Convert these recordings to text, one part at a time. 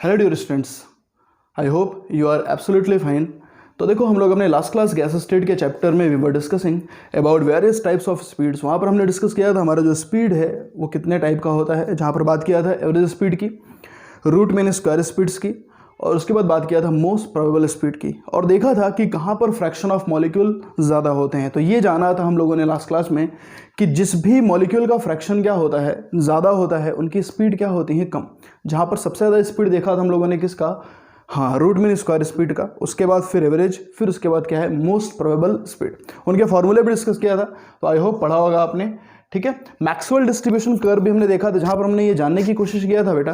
Hello dear students, I hope you are absolutely fine. तो देखो, हम लोग अपने लास्ट क्लास गैस स्टेट के चैप्टर में we were discussing about various types of speeds. वहाँ पर हमने डिस्कस किया था हमारा जो स्पीड है वो कितने टाइप का होता है, जहाँ पर बात किया था एवरेज स्पीड की, रूट मीन स्क्वायर स्पीड्स की, और उसके बाद बात किया था मोस्ट प्रोबेबल स्पीड की, और देखा था कि कहाँ पर फ्रैक्शन ऑफ मॉलिक्यूल ज़्यादा होते हैं। तो ये जाना था हम लोगों ने लास्ट क्लास में कि जिस भी मॉलिक्यूल का फ्रैक्शन क्या होता है, ज़्यादा होता है, उनकी स्पीड क्या होती है, कम। जहाँ पर सबसे ज़्यादा स्पीड देखा था हम लोगों ने किसका, हाँ, रूट मीन स्क्वायर स्पीड का। उसके बाद फिर एवरेज, फिर उसके बाद क्या है, मोस्ट प्रोबेबल स्पीड। उनके फॉर्मूले भी डिस्कस किया था, तो आई होप पढ़ा होगा आपने। ठीक है, मैक्सवेल डिस्ट्रीब्यूशन कर्व भी हमने देखा था, जहाँ पर हमने ये जानने की कोशिश किया था बेटा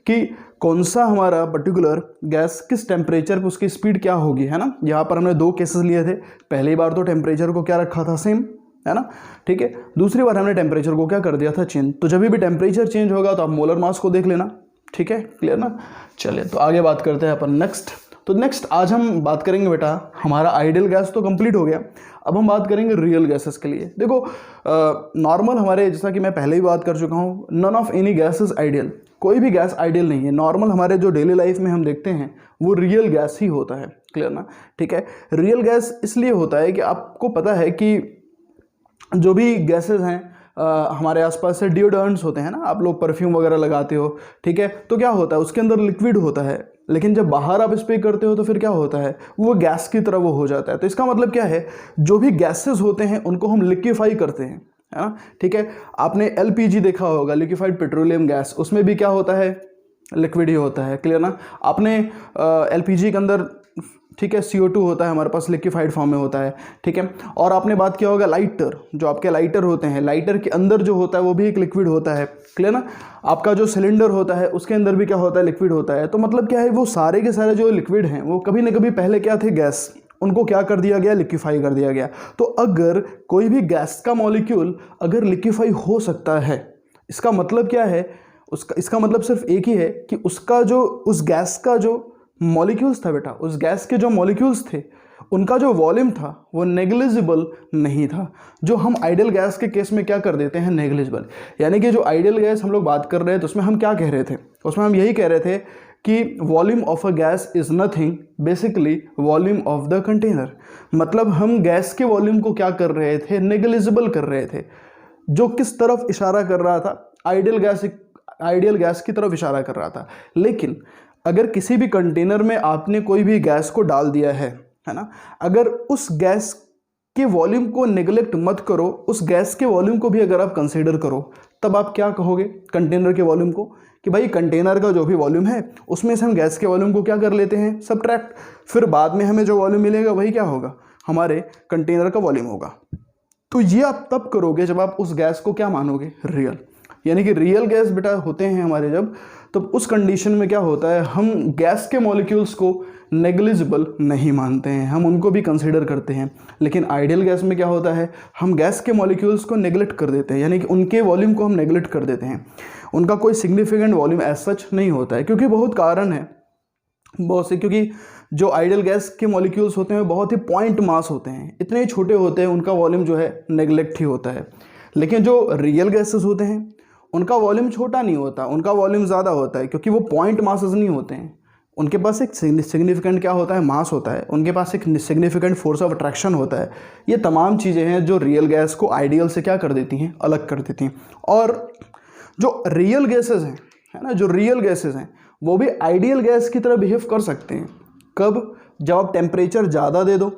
कि कौन सा हमारा पर्टिकुलर गैस किस टेम्परेचर पर उसकी स्पीड क्या होगी, है ना। यहाँ पर हमने दो केसेस लिए थे। पहली बार तो टेम्परेचर को क्या रखा था, सेम, है ना। ठीक है, दूसरी बार हमने टेम्परेचर को क्या कर दिया था, चेंज। तो जब भी टेम्परेचर चेंज होगा तो आप मोलर मास को देख लेना। ठीक है, क्लियर ना। चलिए, तो आगे बात करते हैं अपन नेक्स्ट। तो नेक्स्ट आज हम बात करेंगे बेटा, हमारा आइडियल गैस तो कंप्लीट हो गया, अब हम बात करेंगे रियल गैसेस के लिए। देखो, नॉर्मल हमारे, जैसा कि मैं पहले ही बात कर चुका हूँ, none of any gas is ideal. कोई भी गैस आइडियल नहीं है। नॉर्मल हमारे जो डेली लाइफ में हम देखते हैं वो रियल गैस ही होता है, क्लियर ना। ठीक है, रियल गैस इसलिए होता है कि आपको पता है कि जो भी गैसेस हैं हमारे आसपास से, डिओडोरेंट्स होते हैं ना, आप लोग परफ्यूम वगैरह लगाते हो, ठीक है, तो क्या होता है, उसके अंदर लिक्विड होता है, लेकिन जब बाहर आप स्प्रे करते हो तो फिर क्या होता है, वो गैस की तरह वो हो जाता है। तो इसका मतलब क्या है, जो भी गैसेस होते हैं उनको हम लिक्विफाई करते हैं, है ना। ठीक है, आपने एलपीजी देखा होगा, लिक्विफाइड पेट्रोलियम गैस, उसमें भी क्या होता है, लिक्विड ही होता है, क्लियर ना। आपने एलपीजी के अंदर, ठीक है, CO2 होता है हमारे पास, लिक्विफाइड फॉर्म में होता है। ठीक है, और आपने बात किया होगा लाइटर, जो आपके लाइटर होते हैं, लाइटर के अंदर जो होता है वो भी एक लिक्विड होता है, क्लियर ना। आपका जो सिलेंडर होता है उसके अंदर भी क्या होता है, लिक्विड होता है। तो मतलब क्या है, वो सारे के सारे जो लिक्विड हैं वो कभी ना कभी पहले क्या थे, गैस, उनको क्या कर दिया गया, लिक्विफाई कर दिया गया। तो अगर कोई भी गैस का मॉलिक्यूल अगर लिक्विफाई हो सकता है, इसका मतलब क्या है, इसका मतलब सिर्फ एक ही है कि उसका जो, उस गैस का जो मॉलिक्यूल्स था बेटा, उस गैस के जो मॉलिक्यूल्स थे उनका जो वॉल्यूम था वो नेग्लिजिबल नहीं था। जो हम आइडियल गैस के केस में क्या कर देते हैं, नेग्लिजिबल। यानी कि जो आइडियल गैस हम लोग बात कर रहे हैं तो उसमें हम क्या कह रहे थे, उसमें हम यही कह रहे थे कि volume of a gas is nothing, basically volume of the container. मतलब हम गैस के वॉल्यूम को क्या कर रहे थे, नेग्लिजिबल कर रहे थे। जो किस तरफ इशारा कर रहा था, आइडियल गैस की तरफ इशारा कर रहा था। लेकिन अगर किसी भी कंटेनर में आपने कोई भी गैस को डाल दिया है ना, अगर उस गैस के वॉल्यूम को नेग्लेक्ट मत करो, उस गैस के वॉल्यूम को भी अगर आप कंसीडर करो, तब आप क्या कहोगे कंटेनर के वॉल्यूम को, कि भाई कंटेनर का जो भी वॉल्यूम है उसमें से हम गैस के वॉल्यूम को क्या कर लेते हैं, सबट्रैक्ट। फिर बाद में हमें जो वॉल्यूम मिलेगा वही क्या होगा, हमारे कंटेनर का वॉल्यूम होगा। तो ये आप तब करोगे जब आप उस गैस को क्या मानोगे, रियल। यानी कि रियल गैस बेटा होते हैं हमारे जब, तो उस कंडीशन में क्या होता है, हम गैस के मॉलिक्यूल्स को नेग्लिजिबल नहीं मानते हैं, हम उनको भी कंसीडर करते हैं। लेकिन आइडियल गैस में क्या होता है, हम गैस के मॉलिक्यूल्स को नेग्लेक्ट कर देते हैं, यानी कि उनके वॉल्यूम को हम नेग्लेक्ट कर देते हैं। उनका कोई सिग्निफिकेंट वॉल्यूम एज सच नहीं होता है, क्योंकि बहुत कारण है, बहुत से, क्योंकि जो आइडियल गैस के मॉलिक्यूल्स होते हैं बहुत ही पॉइंट मास होते हैं, इतने छोटे होते हैं, उनका वॉल्यूम जो है नेग्लेक्ट ही होता है। लेकिन जो रियल गैसेस होते हैं उनका वॉल्यूम छोटा नहीं होता, उनका वॉल्यूम ज़्यादा होता है, क्योंकि वो पॉइंट मासेस नहीं होते हैं। उनके पास एक सिग्निफिकेंट क्या होता है, मास होता है, उनके पास एक सिग्निफिकेंट फोर्स ऑफ अट्रैक्शन होता है। ये तमाम चीज़ें हैं जो रियल गैस को आइडियल से क्या कर देती हैं, अलग कर देती हैं। और जो रियल गैसेस हैं, है ना, जो रियल गैसेस हैं वो भी आइडियल गैस की तरह बिहेव कर सकते हैं। कब, जब आप टेम्परेचर ज़्यादा दे दो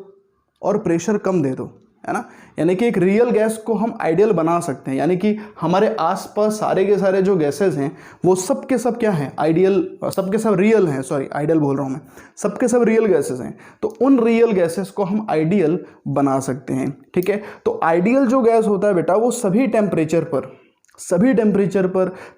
और प्रेशर कम दे दो, है ना। यानी कि एक रियल गैस को हम आइडियल बना सकते हैं, यानी कि हमारे आसपास सारे के सारे जो गैसेस हैं वो सब के सब क्या हैं, आइडियल, सब के सब रियल हैं, सॉरी आइडियल बोल रहा हूँ मैं, सब के सब रियल गैसेस हैं। तो उन रियल गैसेस को हम आइडियल बना सकते हैं। ठीक है, तो आइडियल जो गैस होता है बेटा वो सभी टेम्परेचर पर,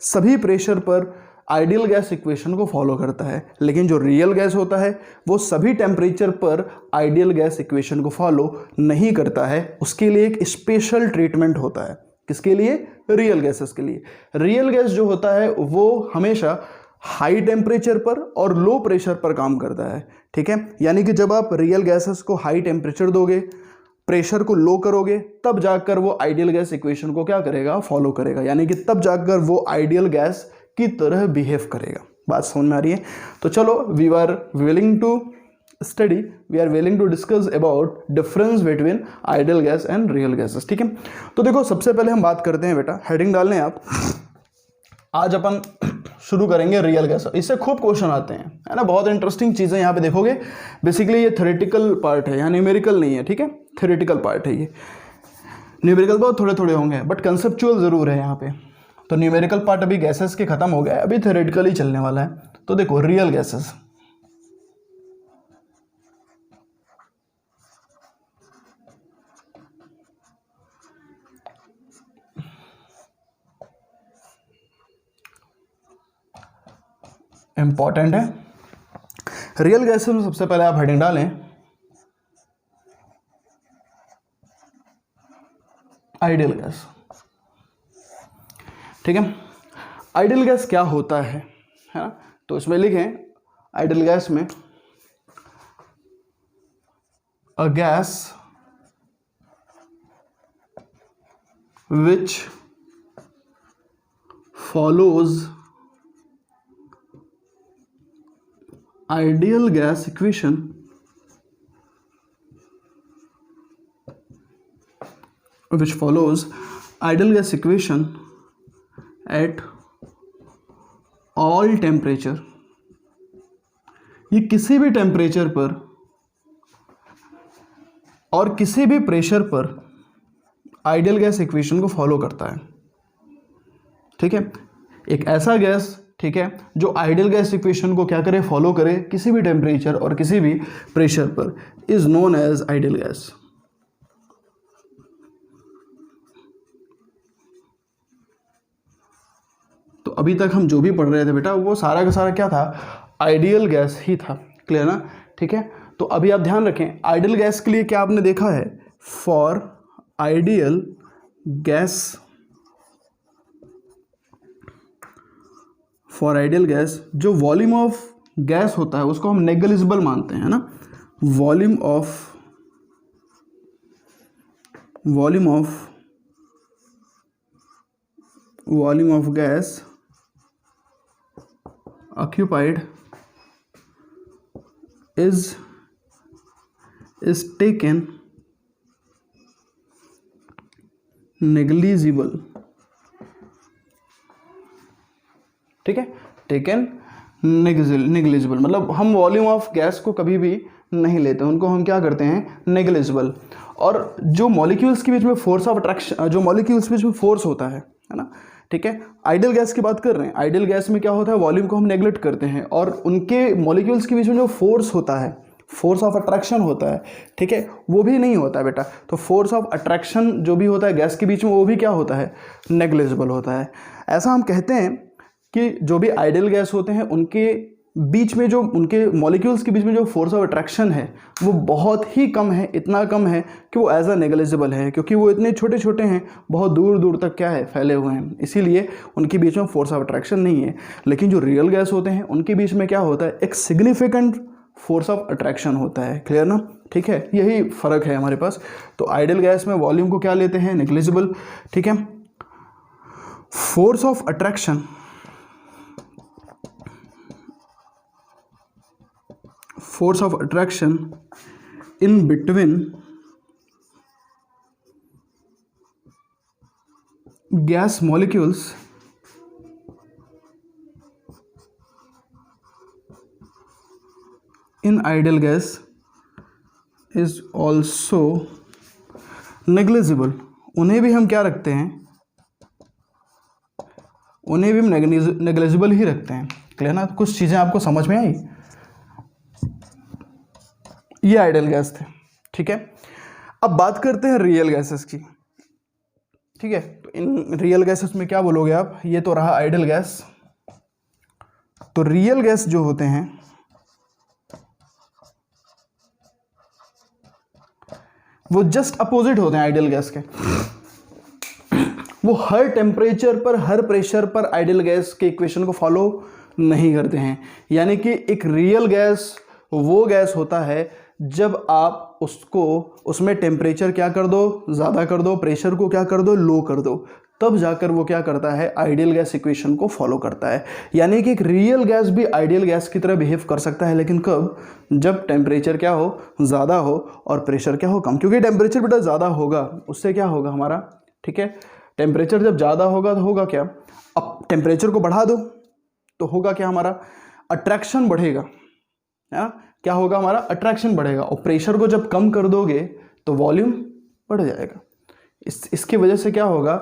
सभी प्रेशर पर आइडियल गैस इक्वेशन को फॉलो करता है। लेकिन जो रियल गैस होता है वो सभी टेम्परेचर पर आइडियल गैस इक्वेशन को फॉलो नहीं करता है, उसके लिए एक स्पेशल ट्रीटमेंट होता है। किसके लिए, रियल गैसेस के लिए। रियल गैस जो होता है वो हमेशा हाई टेम्परेचर पर और लो प्रेशर पर काम करता है। ठीक है, यानी कि जब आप रियल गैसेस को हाई टेम्परेचर दोगे, प्रेशर को लो करोगे, तब जाकर वो आइडियल गैस इक्वेशन को क्या करेगा, फॉलो करेगा, यानी कि तब जाकर वो आइडियल गैस की तरह बिहेव करेगा। बात समझ में आ रही है? तो चलो, we are willing to study, we are willing to discuss about difference between ideal gas and real gases. ठीक है, तो देखो सबसे पहले हम बात करते हैं बेटा, हेडिंग डाल लें आप। आज अपन शुरू करेंगे रियल गैस। इससे खूब क्वेश्चन आते हैं, है ना, बहुत इंटरेस्टिंग चीज़ें यहाँ पे देखोगे। बेसिकली ये थ्योरेटिकल पार्ट है, यहाँ न्यूमेरिकल नहीं है, ठीक है, थ्योरेटिकल पार्ट है ये। न्यूमेरिकल बहुत थोड़े थोड़े होंगे बट कंसेप्चुअल ज़रूर है यहाँ पे। तो न्यूमेरिकल पार्ट अभी गैसेस के खत्म हो गया है, अभी थ्योरेटिकल ही चलने वाला है। तो देखो रियल गैसेस, इंपॉर्टेंट है। रियल गैसेस में सबसे पहले आप हेडिंग डालें आइडियल गैस। ठीक है, आइडियल गैस क्या होता है ना, तो इसमें लिखें आइडियल गैस में a gas which follows ideal gas equation which follows ideal gas equation at all temperature। ये किसी भी टेम्परेचर पर और किसी भी प्रेशर पर आइडियल गैस इक्वेशन को फॉलो करता है। ठीक है, एक ऐसा गैस, ठीक है, जो आइडियल गैस इक्वेशन को क्या करे, फॉलो करे किसी भी टेम्परेचर और किसी भी प्रेशर पर, is known as ideal gas. तो अभी तक हम जो भी पढ़ रहे थे बेटा वो सारा का सारा क्या था, आइडियल गैस ही था। क्लियर ना? ठीक है, तो अभी आप ध्यान रखें आइडियल गैस के लिए क्या आपने देखा है, for ideal gas, for ideal gas जो वॉल्यूम ऑफ गैस होता है उसको हम नेग्लिजिबल मानते हैं, ना, volume of gas occupied is taken negligible। ठीक है, टेकन नेग्लिजिबल मतलब हम वॉल्यूम ऑफ गैस को कभी भी नहीं लेते, उनको हम क्या करते हैं, नेग्लिजिबल। और जो मॉलिक्यूल्स के बीच में फोर्स ऑफ अट्रैक्शन, जो मॉलिक्यूल्स के बीच में फोर्स होता है ना, ठीक है, आइडियल गैस की बात कर रहे हैं। आइडियल गैस में क्या होता है, वॉल्यूम को हम नेग्लेक्ट करते हैं और उनके मॉलिक्यूल्स के बीच में जो फोर्स होता है, फोर्स ऑफ अट्रैक्शन होता है, ठीक है, वो भी नहीं होता है बेटा। तो फोर्स ऑफ अट्रैक्शन जो भी होता है गैस के बीच में, वो भी क्या होता है, नेग्लिजिबल होता है। ऐसा हम कहते हैं कि जो भी आइडियल गैस होते हैं उनके बीच में जो, उनके मॉलिक्यूल्स के बीच में जो फोर्स ऑफ अट्रैक्शन है वो बहुत ही कम है, इतना कम है कि वो एज अ नेग्लिजिबल है, क्योंकि वो इतने छोटे छोटे हैं, बहुत दूर दूर तक क्या है, फैले हुए हैं, इसीलिए उनके बीच में फोर्स ऑफ अट्रैक्शन नहीं है। लेकिन जो रियल गैस होते हैं उनके बीच में क्या होता है, एक सिग्निफिकेंट फोर्स ऑफ अट्रैक्शन होता है। क्लियर ना? ठीक है, यही फ़र्क है हमारे पास। तो आइडियल गैस में वॉल्यूम को क्या लेते हैं, नेग्लिजिबल। ठीक है, force of attraction, force of attraction in between gas molecules in ideal gas is also negligible। उन्हें भी हम क्या रखते हैं, उन्हें भी हम नेग्लिजिबल ही रखते हैं। क्लियर ना? कुछ चीज़ें आपको समझ में आई? ये आइडियल गैस थे। ठीक है, अब बात करते हैं रियल गैसेस की। ठीक है, तो इन रियल गैसेस में क्या बोलोगे आप, ये तो रहा आइडियल गैस। तो रियल गैस जो होते हैं वो जस्ट अपोजिट होते हैं आइडियल गैस के। वो हर टेम्परेचर पर, हर प्रेशर पर आइडियल गैस के इक्वेशन को फॉलो नहीं करते हैं। यानी कि एक रियल गैस वो गैस होता है जब आप उसको, उसमें टेम्परेचर क्या कर दो, ज़्यादा कर दो, प्रेशर को क्या कर दो, लो कर दो, तब जाकर वो क्या करता है, आइडियल गैस इक्वेशन को फॉलो करता है। यानी कि एक रियल गैस भी आइडियल गैस की तरह बिहेव कर सकता है, लेकिन कब, जब टेम्परेचर क्या हो, ज़्यादा हो और प्रेशर क्या हो, कम। क्योंकि टेम्परेचर बेटा ज़्यादा होगा उससे क्या होगा हमारा, ठीक है, टेम्परेचर जब ज़्यादा होगा तो होगा क्या, अब टेम्परेचर को बढ़ा दो तो होगा क्या, हमारा अट्रैक्शन बढ़ेगा, है ना, क्या होगा, हमारा अट्रैक्शन बढ़ेगा। और प्रेशर को जब कम कर दोगे तो वॉल्यूम बढ़ जाएगा। इसकी वजह से क्या होगा,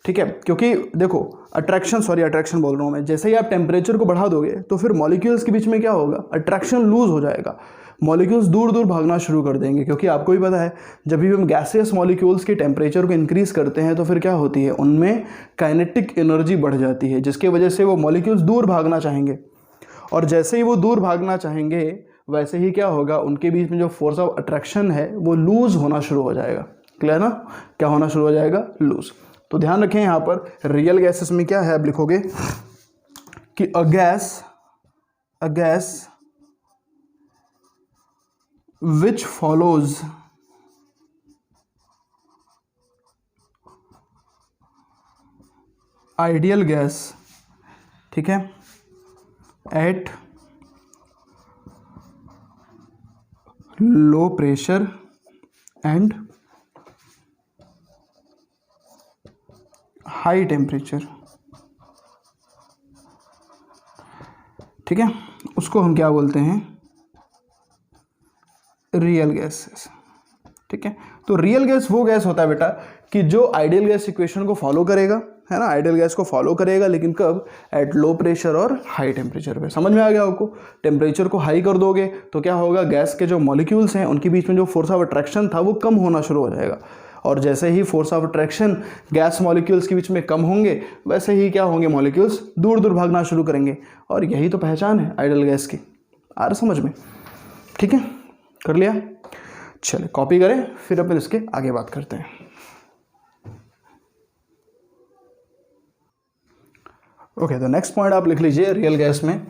ठीक है, क्योंकि देखो अट्रैक्शन बोल रहा हूँ मैं, जैसे ही आप टेम्परेचर को बढ़ा दोगे तो फिर मॉलिक्यूल्स के बीच में क्या होगा, अट्रैक्शन लूज हो जाएगा, मॉलिक्यूल्स दूर दूर भागना शुरू कर देंगे। क्योंकि आपको भी पता है जब भी हम गैसियस मॉलिक्यूल्स के टेम्परेचर को इंक्रीज करते हैं तो फिर क्या होती है, उनमें काइनेटिक एनर्जी बढ़ जाती है, जिसकी वजह से वो मॉलिक्यूल्स दूर भागना चाहेंगे। और जैसे ही वो दूर भागना चाहेंगे वैसे ही क्या होगा, उनके बीच में जो फोर्स ऑफ अट्रैक्शन है वो लूज होना शुरू हो जाएगा। क्लियर ना, क्या होना शुरू हो जाएगा, लूज। तो ध्यान रखें यहाँ पर रियल गैसेस में क्या है, आप लिखोगे कि a gas which follows ideal gas, ठीक है, at low pressure and high temperature, ठीक है, उसको हम क्या बोलते हैं, रियल गैसेस। ठीक है, तो रियल गैस वो गैस होता है बेटा कि जो आइडियल गैस इक्वेशन को फॉलो करेगा, है ना, आइडियल गैस को फॉलो करेगा, लेकिन कब, एट लो प्रेशर और हाई टेम्परेचर पे। समझ में आ गया आपको, टेम्परेचर को हाई कर दोगे तो क्या होगा, गैस के जो मॉलिक्यूल्स हैं उनके बीच में जो फोर्स ऑफ अट्रैक्शन था वो कम होना शुरू हो जाएगा। और जैसे ही force of attraction gas molecules के बीच में कम होंगे वैसे ही क्या होंगे, मॉलिक्यूल्स दूर दूर भागना शुरू करेंगे। और यही तो पहचान है आइडियल गैस की। आ रहा समझ में, ठीक है, कर लिया। चलिए कॉपी करें, फिर अपन इसके आगे बात करते हैं। ओके, तो नेक्स्ट पॉइंट आप लिख लीजिए रियल गैस में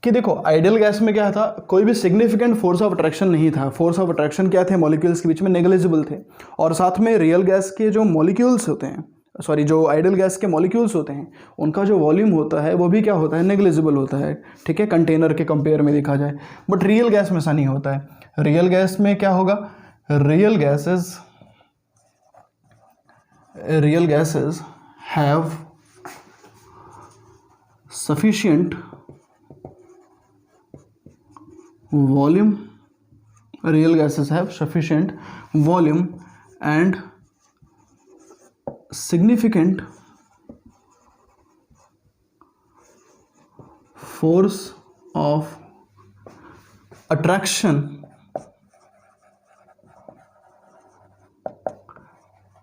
कि देखो आइडियल गैस में क्या था, कोई भी सिग्निफिकेंट फोर्स ऑफ अट्रैक्शन नहीं था। फोर्स ऑफ अट्रैक्शन क्या थे, मॉलिक्यूल्स के बीच में नेग्लिजिबल थे। और साथ में रियल गैस के जो मॉलिक्यूल्स होते हैं, सॉरी जो आइडियल गैस के मॉलिक्यूल्स होते हैं उनका जो वॉल्यूम होता है वो भी क्या होता है, नेग्लिजिबल होता है। ठीक है, कंटेनर के कंपेयर में देखा जाए। बट रियल गैस में ऐसा नहीं होता है। रियल गैस में क्या होगा, real gases have sufficient volume, real gases have sufficient volume and significant force of attraction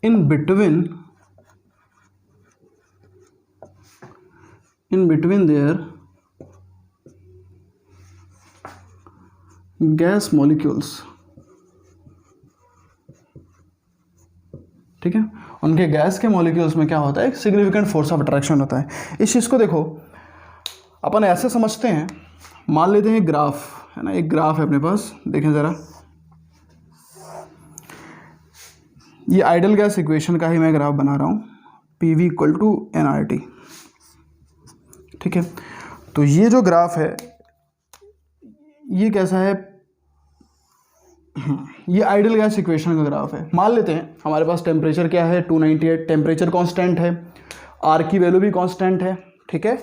in between their gas molecules। ठीक है, उनके गैस के मॉलिक्यूल्स में क्या होता है, एक सिग्निफिकेंट फोर्स ऑफ अट्रैक्शन होता है। इस चीज़ को देखो अपन ऐसे समझते हैं, मान लेते हैं ग्राफ है ना, एक ग्राफ है अपने पास, देखें ज़रा, ये आइडियल गैस इक्वेशन का ही मैं ग्राफ बना रहा हूँ, PV = nRT। ठीक है, तो ये जो ग्राफ है ये कैसा है, ये आइडियल गैस इक्वेशन का ग्राफ है। मान लेते हैं हमारे पास टेम्परेचर क्या है, 298, टेम्परेचर कांस्टेंट है, आर की वैल्यू भी कांस्टेंट है, ठीक है,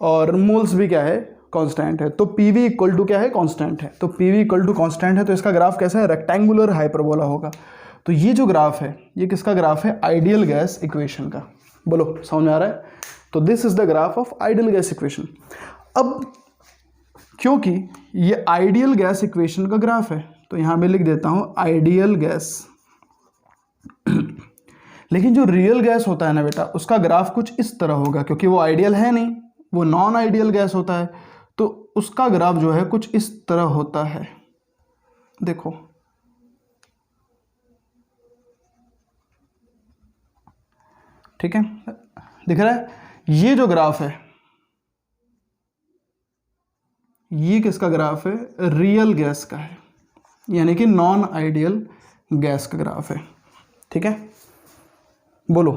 और मोल्स भी क्या है, कांस्टेंट है। तो PV = क्या है, कांस्टेंट है। तो PV = कांस्टेंट है, तो इसका ग्राफ कैसा है, रेक्टेंगुलर हाइपरबोला होगा। तो ये जो ग्राफ है ये किसका ग्राफ है, आइडियल गैस इक्वेशन का। बोलो समझ में आ रहा है। तो this is the graph of ideal gas equation. अब क्योंकि ये आइडियल गैस इक्वेशन का ग्राफ है तो यहां मैं लिख देता हूं आइडियल गैस। लेकिन जो रियल गैस होता है ना बेटा, उसका ग्राफ कुछ इस तरह होगा, क्योंकि वो आइडियल है नहीं, वो नॉन आइडियल गैस होता है, तो उसका ग्राफ जो है कुछ इस तरह होता है। देखो ठीक है, दिख रहा है, ये जो ग्राफ है ये किसका ग्राफ है, रियल गैस का है, यानी कि नॉन आइडियल गैस का ग्राफ है। ठीक है, बोलो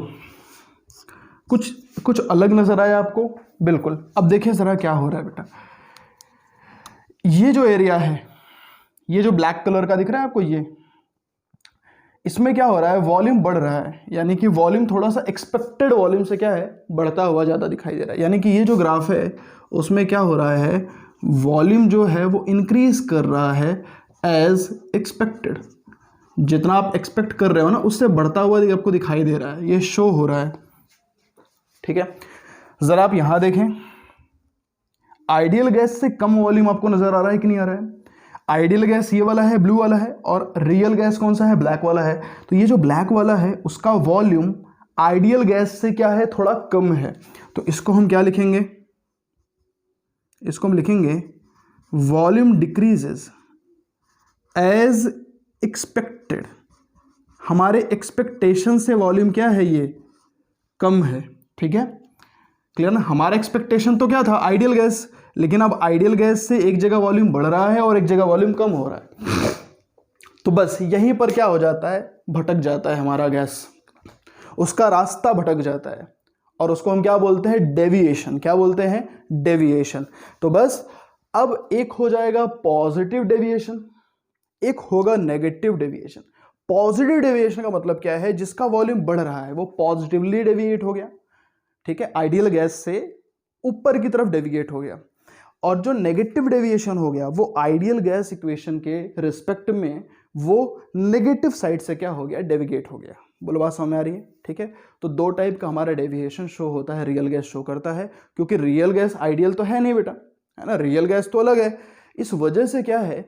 कुछ कुछ अलग नजर आया आपको? बिल्कुल। अब देखिए ज़रा क्या हो रहा है बेटा, ये जो एरिया है, ये जो ब्लैक कलर का दिख रहा है आपको, ये इसमें क्या हो रहा है, वॉल्यूम बढ़ रहा है, यानी कि वॉल्यूम थोड़ा सा एक्सपेक्टेड वॉल्यूम से क्या है, बढ़ता हुआ ज़्यादा दिखाई दे रहा है। यानी कि ये जो ग्राफ है उसमें क्या हो रहा है, वॉल्यूम जो है वो इंक्रीज कर रहा है एज एक्सपेक्टेड। जितना आप एक्सपेक्ट कर रहे हो ना उससे बढ़ता हुआ आपको दिखाई दे रहा है, ये शो हो रहा है। ठीक है, ज़रा आप यहाँ देखें, आइडियल गैस से कम वॉल्यूम आपको नज़र आ रहा है कि नहीं आ रहा है? आइडियल गैस ये वाला है, ब्लू वाला है, और रियल गैस कौन सा है, ब्लैक वाला है। तो ये जो ब्लैक वाला है उसका वॉल्यूम आइडियल गैस से क्या है, थोड़ा कम है। तो इसको हम क्या लिखेंगे, इसको हम लिखेंगे वॉल्यूम डिक्रीजेस एज एक्सपेक्टेड। हमारे एक्सपेक्टेशन से वॉल्यूम क्या है, ये कम है। ठीक है, क्लियर ना? हमारा एक्सपेक्टेशन तो क्या था, आइडियल गैस, लेकिन अब आइडियल गैस से एक जगह वॉल्यूम बढ़ रहा है और एक जगह वॉल्यूम कम हो रहा है। तो बस यहीं पर क्या हो जाता है, भटक जाता है हमारा गैस, उसका रास्ता भटक जाता है, और उसको हम क्या बोलते हैं, डेविएशन। क्या बोलते हैं, डेविएशन। तो बस अब एक हो जाएगा पॉजिटिव डेविएशन, एक होगा नेगेटिव डेविएशन। पॉजिटिव डेविएशन का मतलब क्या है, जिसका वॉल्यूम बढ़ रहा है वो पॉजिटिवली डेविएट हो गया। ठीक है, आइडियल गैस से ऊपर की तरफ डेविएट हो गया। और जो नेगेटिव डेविएशन हो गया वो आइडियल गैस इक्वेशन के रिस्पेक्ट में वो नेगेटिव साइड से क्या हो गया, डेविएट हो गया। बोलो बात समझ में आ रही है? ठीक है, तो दो टाइप का हमारा डेविएशन शो होता है, रियल गैस शो करता है, क्योंकि रियल गैस आइडियल तो है नहीं बेटा, है ना, रियल गैस तो अलग है। इस वजह से क्या है,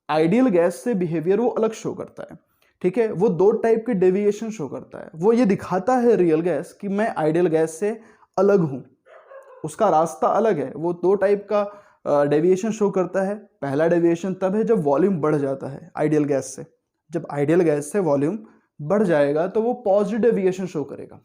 आइडियल गैस से बिहेवियर वो अलग शो करता है। ठीक है, वो दो टाइप के डेविएशन शो करता है। वो ये दिखाता है रियल गैस कि मैं आइडियल गैस से अलग हूं, उसका रास्ता अलग है। वो दो टाइप का डेविएशन शो करता है। पहला डेविएशन तब है जब वॉल्यूम बढ़ जाता है आइडियल गैस से। जब आइडियल गैस से वॉल्यूम बढ़ जाएगा तो वो पॉजिटिव डेविएशन शो करेगा।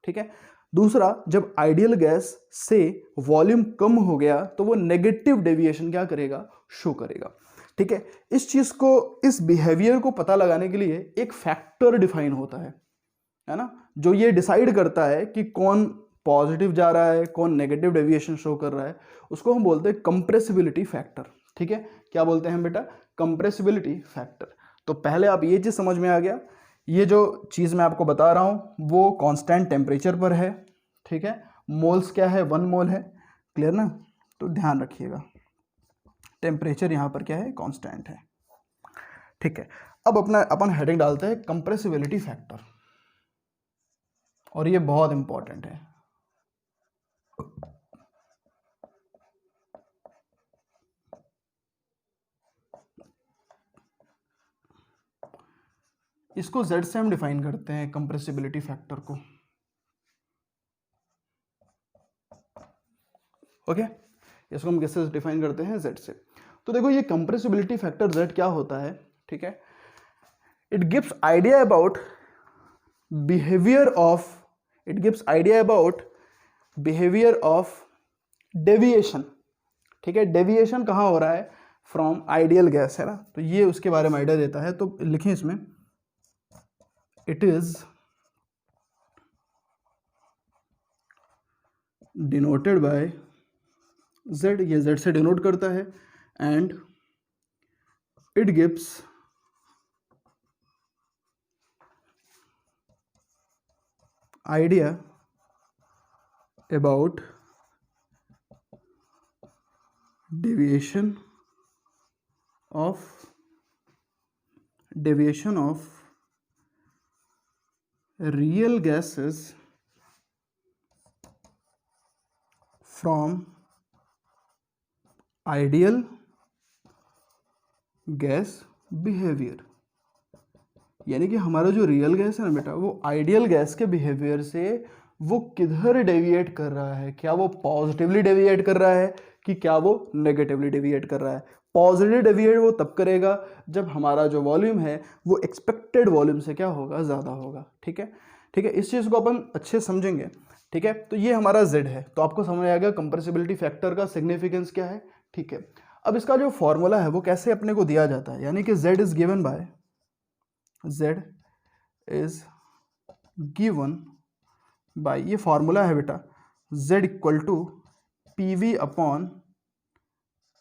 ठीक है, दूसरा, जब आइडियल गैस से वॉल्यूम कम हो गया तो वो नेगेटिव डेविएशन क्या करेगा, शो करेगा। ठीक है, इस चीज को, इस बिहेवियर को पता लगाने के लिए एक फैक्टर डिफाइन होता है ना, जो ये डिसाइड करता है कि कौन पॉजिटिव जा रहा है, कौन नेगेटिव डेविएशन शो कर रहा है। उसको हम बोलते हैं कंप्रेसिबिलिटी फैक्टर। ठीक है, क्या बोलते हैं बेटा, कंप्रेसिबिलिटी फैक्टर। तो पहले आप ये चीज समझ में आ गया, ये जो चीज मैं आपको बता रहा हूं वो कांस्टेंट टेम्परेचर पर है। ठीक है, मोल्स क्या है, 1 मोल है। क्लियर ना? तो ध्यान रखिएगा, टेम्परेचर यहां पर क्या है, कांस्टेंट है। ठीक है, अब अपन हेडिंग डालते हैं कंप्रेसिबिलिटी फैक्टर, और ये बहुत इंपॉर्टेंट है। इसको Z से हम डिफाइन करते हैं कंप्रेसिबिलिटी फैक्टर को। ओके, इसको हम किससे डिफाइन करते हैं, Z से। तो देखो ये कंप्रेसिबिलिटी फैक्टर Z क्या होता है। ठीक है, it gives idea about behaviour of, it gives idea about behaviour of deviation. ठीक है, डेविएशन कहाँ हो रहा है, फ्रॉम आइडियल गैस, है ना, तो ये उसके बारे में आइडिया देता है। तो लिखें इसमें, it is denoted by Z, ये Z से डिनोट करता है, and it gives idea about deviation of real gases from ideal gas behaviour. यानी कि हमारा जो रियल गैस है ना बेटा, वो आइडियल गैस के बिहेवियर से वो किधर डेविएट कर रहा है, क्या वो पॉजिटिवली डेविएट कर रहा है कि क्या वो नेगेटिवली डेविएट कर रहा है। पॉजिटिव डेविएट वो तब करेगा जब हमारा जो वॉल्यूम है वो एक्सपेक्टेड वॉल्यूम से क्या होगा, ज़्यादा होगा। ठीक है, ठीक है, इस चीज़ को अपन अच्छे समझेंगे। ठीक है, तो ये हमारा Z है, तो आपको समझ आएगा कंप्रेसिबिलिटी फैक्टर का सिग्निफिकेंस क्या है। ठीक है, अब इसका जो फॉर्मूला है वो कैसे अपने को दिया जाता है, यानी कि Z इज गिवन बाई, ये फॉर्मूला है बेटा, z equal to P V upon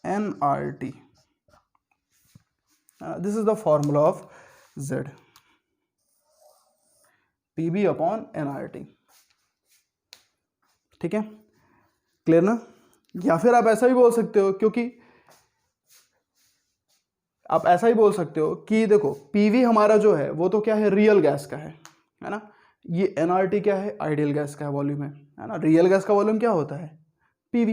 N R T. This is the formula of z, P V upon N R T. ठीक है, क्लियर ना? या फिर आप ऐसा भी बोल सकते हो, क्योंकि आप ऐसा ही बोल सकते हो कि देखो पीवी हमारा जो है वो तो क्या है, रियल गैस का है ना। ये एनआरटी क्या है, आइडियल गैस का वॉल्यूम है ना। रियल गैस का वॉल्यूम क्या होता है, पीवी,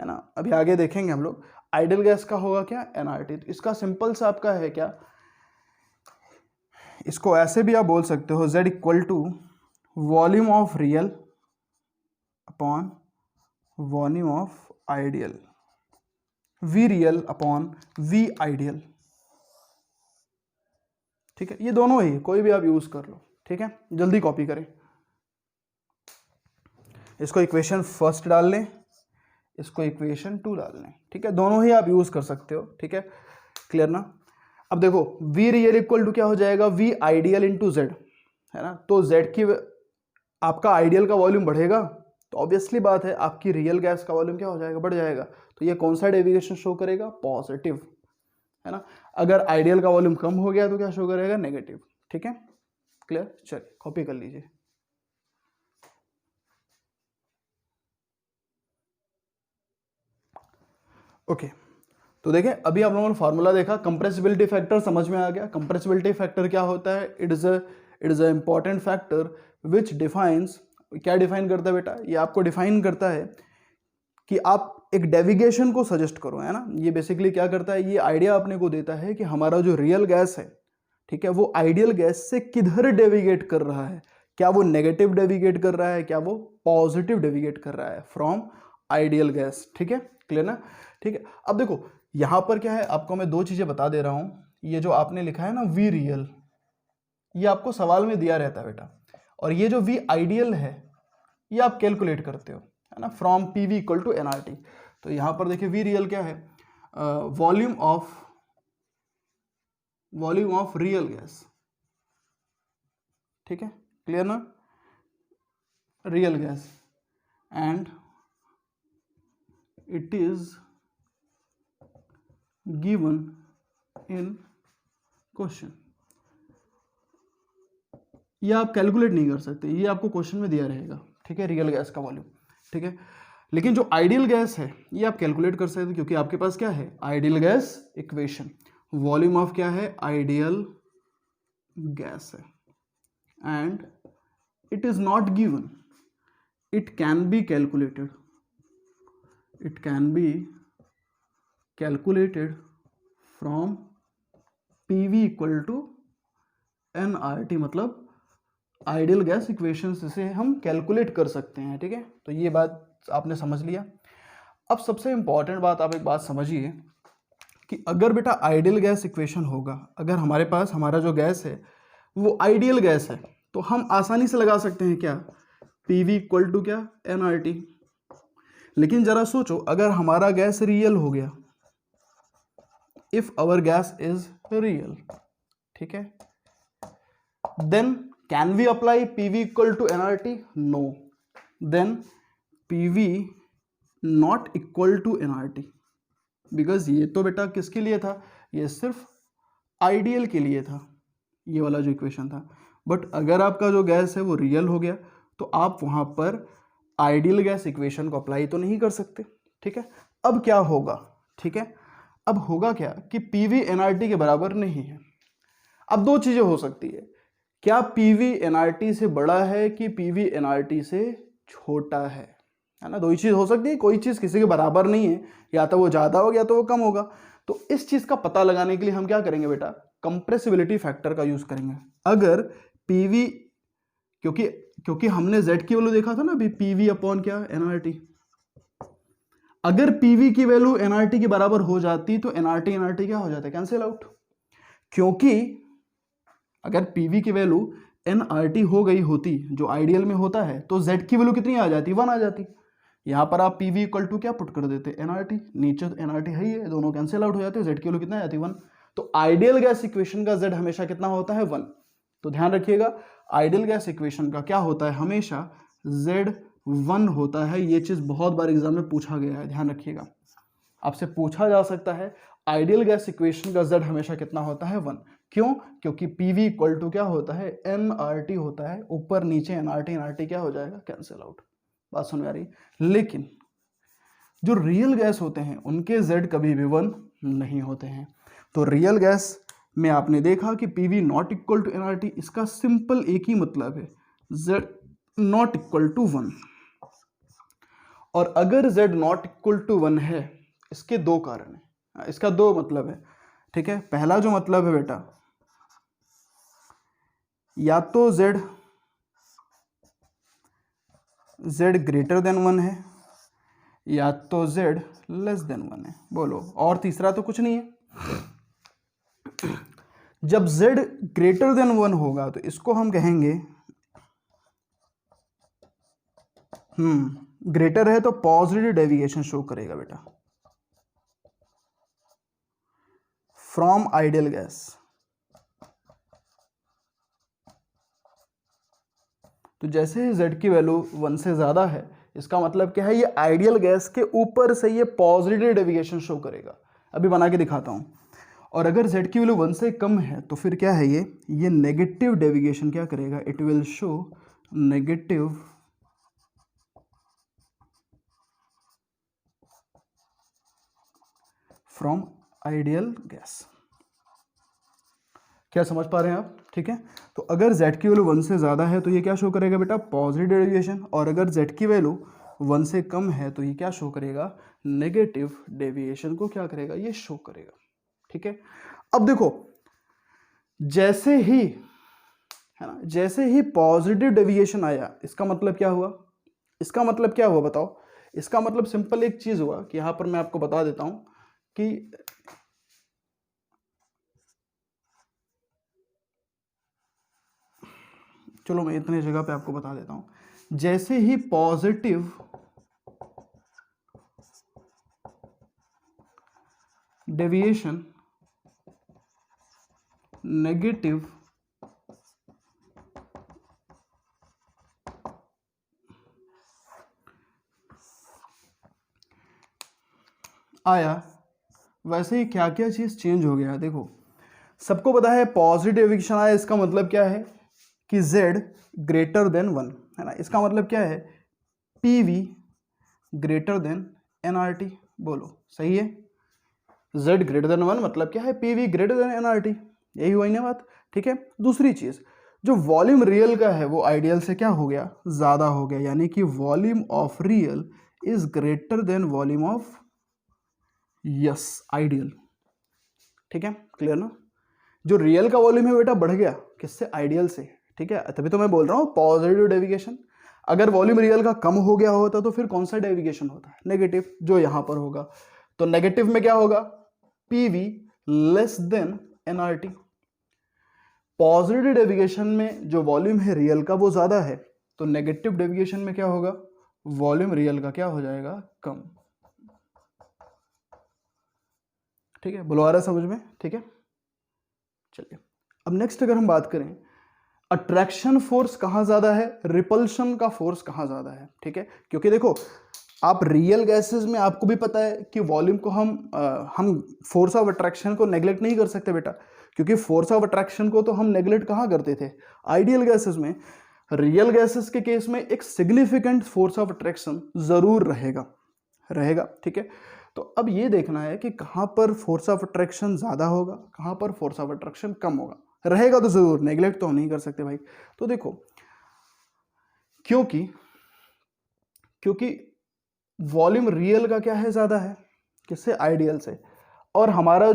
है ना। अभी आगे देखेंगे हम लोग। आइडियल गैस का होगा क्या, एनआरटी। तो इसका सिंपल सा आपका है क्या, इसको ऐसे भी आप बोल सकते हो, z equal to volume of real upon volume of ideal, V real upon V ideal. ठीक है, ये दोनों ही कोई भी आप यूज कर लो। ठीक है, जल्दी कॉपी करें। इसको इक्वेशन फर्स्ट डाल लें, इसको इक्वेशन 2 डाल लें। ठीक है, दोनों ही आप यूज कर सकते हो। ठीक है, क्लियर ना? अब देखो वी रियल इक्वल टू क्या हो जाएगा, वी आइडियल इंटू जेड, है ना। तो जेड की आपका आइडियल का वॉल्यूम बढ़ेगा तो ऑब्वियसली बात है आपकी रियल गैस का वॉल्यूम क्या हो जाएगा, बढ़ जाएगा। तो ये कौन सा डेविएशन शो करेगा, पॉजिटिव, है ना। अगर आइडियल का वॉल्यूम कम हो गया तो क्या शो करेगा, नेगेटिव। ठीक है, क्लियर? चलिए कॉपी कर लीजिए। ओके, तो देखें अभी आप लोगों ने फॉर्मूला देखा, कंप्रेसिबिलिटी फैक्टर समझ में आ गया। कंप्रेसिबिलिटी फैक्टर क्या होता है, it is a important factor which defines, क्या डिफाइन करता है बेटा, ये आपको डिफाइन करता है कि आप एक डेविगेशन को सजेस्ट करो, है ना। ये बेसिकली क्या करता है, ये आइडिया अपने को देता है कि हमारा जो रियल गैस है, ठीक है, वो आइडियल गैस से किधर डेविगेट कर रहा है। क्या वो नेगेटिव डेविगेट कर रहा है, क्या वो पॉजिटिव डेविगेट कर रहा है फ्रॉम आइडियल गैस। ठीक है, क्लियर ना? ठीक है, अब देखो यहां पर क्या है, आपको मैं दो चीजें बता दे रहा हूं। ये जो आपने लिखा है ना वी रियल, ये आपको सवाल में दिया रहता है बेटा, और ये जो वी आइडियल है ये आप कैलकुलेट करते हो, है ना, from P V equal to N R T. तो यहां पर देखिए वी रियल क्या है, वॉल्यूम ऑफ रियल गैस। ठीक है, क्लियर ना? Real gas, and it is given in question. ये आप कैलकुलेट नहीं कर सकते, ये आपको क्वेश्चन में दिया रहेगा। ठीक है, रियल गैस का वॉल्यूम। ठीक है, लेकिन जो आइडियल गैस है ये आप कैलकुलेट कर सकते हैं, क्योंकि आपके पास क्या है, ideal gas equation. Volume of क्या है, आइडियल गैस है, and it is not given, it can be calculated, it can be calculated from P V equal to N R T, मतलब आइडियल गैस इक्वेशन से हम calculate कर सकते हैं। ठीक है, तो ये बात आपने समझ लिया। अब सबसे इंपॉर्टेंट बात आप एक बात समझिए कि अगर बेटा आइडियल गैस इक्वेशन होगा, अगर हमारे पास हमारा जो गैस है वो आइडियल गैस है, तो हम आसानी से लगा सकते हैं क्या, पी वी इक्वल टू क्या, एन आर टी। लेकिन जरा सोचो अगर हमारा गैस रियल हो गया, if our gas is real, ठीक है, then can we apply PV equal to nRT? No, then PV not equal to nRT, because ये तो बेटा किसके लिए था, ये सिर्फ आइडियल के लिए था, ये वाला जो इक्वेशन था। बट अगर आपका जो गैस है वो रियल हो गया तो आप वहां पर आइडियल गैस इक्वेशन को अप्लाई तो नहीं कर सकते। ठीक है, अब क्या होगा, ठीक है, अब होगा क्या कि PV nRT के बराबर नहीं है। अब दो चीजें हो सकती है, क्या PV nRT से बड़ा है कि PV nRT से छोटा है ना। दो ही चीज हो सकती है, कोई चीज किसी के बराबर नहीं है, या तो वो ज्यादा होगा या तो वो कम होगा। तो इस चीज का पता लगाने के लिए हम क्या करेंगे बेटा, कंप्रेसिबिलिटी फैक्टर का यूज करेंगे। अगर PV, क्योंकि हमने Z की वैल्यू देखा था ना अभी, PV अपॉन क्या, nRT। अगर PV की वैल्यू nRT के बराबर हो जाती तो nRT क्या हो जाता है, कैंसिल आउट। क्योंकि अगर PV की वैल्यू nRT हो गई होती जो आइडियल में होता है, तो Z की वैल्यू कितनी आ जाती, 1 आ जाती। यहां पर आप PV इक्वल टू क्या पुट कर देते, nRT, नीचे तो nRT है ही है, दोनों कैंसिल आउट हो जाते हैं, Z की वैल्यू कितना आ जाती, 1। तो आइडियल गैस इक्वेशन का Z हमेशा कितना होता है, 1। तो ध्यान रखिएगा आइडियल गैस इक्वेशन का क्या होता है, हमेशा Z1 होता है। ये चीज़ बहुत बार एग्जाम में पूछा गया है, ध्यान रखिएगा, आपसे पूछा जा सकता है आइडियल गैस इक्वेशन का Z हमेशा कितना होता है 1। क्यों? क्योंकि PV इक्वल टू क्या होता है nRT होता है, ऊपर नीचे nRT क्या हो जाएगा, कैंसिल आउट। बात सुन में आ रही? लेकिन जो रियल गैस होते हैं उनके Z कभी भी 1 नहीं होते हैं। तो रियल गैस में आपने देखा कि PV not equal to nRT, इसका सिंपल एक ही मतलब है Z नॉट इक्वल टू 1। और अगर Z नॉट इक्वल टू 1 है, इसके दो कारण हैं, इसका दो मतलब है, ठीक है। पहला जो मतलब है बेटा, या तो Z ग्रेटर देन 1 है या तो Z लेस देन 1 है, बोलो। और तीसरा तो कुछ नहीं है। जब Z ग्रेटर देन 1 होगा तो इसको हम कहेंगे ग्रेटर है तो पॉजिटिव डेविएशन शो करेगा बेटा फ्रॉम आइडियल गैस। तो जैसे ही Z की वैल्यू 1 से ज़्यादा है, इसका मतलब क्या है, ये आइडियल गैस के ऊपर से ये पॉजिटिव डेविएशन शो करेगा। अभी बना के दिखाता हूँ। और अगर Z की वैल्यू 1 से कम है तो फिर क्या है, ये नेगेटिव डेविएशन क्या करेगा, it will show negative from ideal gas. क्या समझ पा रहे हैं आप? ठीक है। तो अगर Z की वैल्यू 1 से ज़्यादा है तो ये क्या शो करेगा बेटा, पॉजिटिव डेविएशन। और अगर Z की वैल्यू 1 से कम है तो ये क्या शो करेगा, नेगेटिव डेविएशन को क्या करेगा, ये शो करेगा। ठीक है। अब देखो, जैसे ही है ना, जैसे ही पॉजिटिव डेविएशन आया, इसका मतलब क्या हुआ, इसका मतलब क्या हुआ बताओ? इसका मतलब सिंपल एक चीज हुआ कि यहां पर मैं आपको बता देता हूं कि चलो मैं इतने जगह पे आपको बता देता हूं। जैसे ही पॉजिटिव डेविएशन नेगेटिव आया, वैसे ही क्या क्या चीज चेंज हो गया। देखो, सबको पता है पॉजिटिव डेविएशन आया, इसका मतलब क्या है कि Z ग्रेटर देन 1, है ना। इसका मतलब क्या है, PV ग्रेटर देन nRT। बोलो सही है। Z ग्रेटर देन 1 मतलब क्या है, PV ग्रेटर देन nRT। यही हुआ ही ना बात। ठीक है। दूसरी चीज, जो वॉल्यूम रियल का है वो आइडियल से क्या हो गया, ज्यादा हो गया, यानी कि volume of real is greater than volume of yes ideal. ठीक है, क्लियर ना। जो रियल का वॉल्यूम है बेटा बढ़ गया, किससे, आइडियल से। ठीक है, तभी तो मैं बोल रहा हूँ पॉजिटिव डेविएशन। अगर वॉल्यूम रियल का कम हो गया होता तो फिर कौन सा डेविएशन होता है, नेगेटिव, जो यहां पर होगा। तो नेगेटिव में क्या होगा, PV less than nRT। Positive deviation में जो वॉल्यूम है रियल का वो ज्यादा है, तो नेगेटिव डेविएशन में क्या होगा, वॉल्यूम रियल का क्या हो जाएगा, कम। ठीक है, बुलवा रहा है समझ में? ठीक है, चलिए अब नेक्स्ट अगर हम बात करें, अट्रैक्शन फोर्स कहां ज्यादा है, रिपल्शन का फोर्स कहां ज्यादा है। ठीक है, क्योंकि देखो आप रियल गैसेस में आपको भी पता है कि वॉल्यूम को हम फोर्स ऑफ अट्रैक्शन को नेग्लेक्ट नहीं कर सकते बेटा, क्योंकि फोर्स ऑफ अट्रैक्शन को तो हम नेग्लेक्ट कहाँ करते थे, आइडियल गैसेस में। रियल गैसेस के केस में एक सिग्निफिकेंट फोर्स ऑफ अट्रैक्शन जरूर रहेगा। ठीक है, तो अब ये देखना है कि कहाँ पर फोर्स ऑफ अट्रैक्शन ज्यादा होगा, कहाँ पर फोर्स ऑफ अट्रैक्शन कम होगा। रहेगा तो जरूर, नेग्लेक्ट तो हम नहीं कर सकते भाई। तो देखो, क्योंकि वॉल्यूम रियल का क्या है, ज्यादा है, किससे, आइडियल से। और हमारा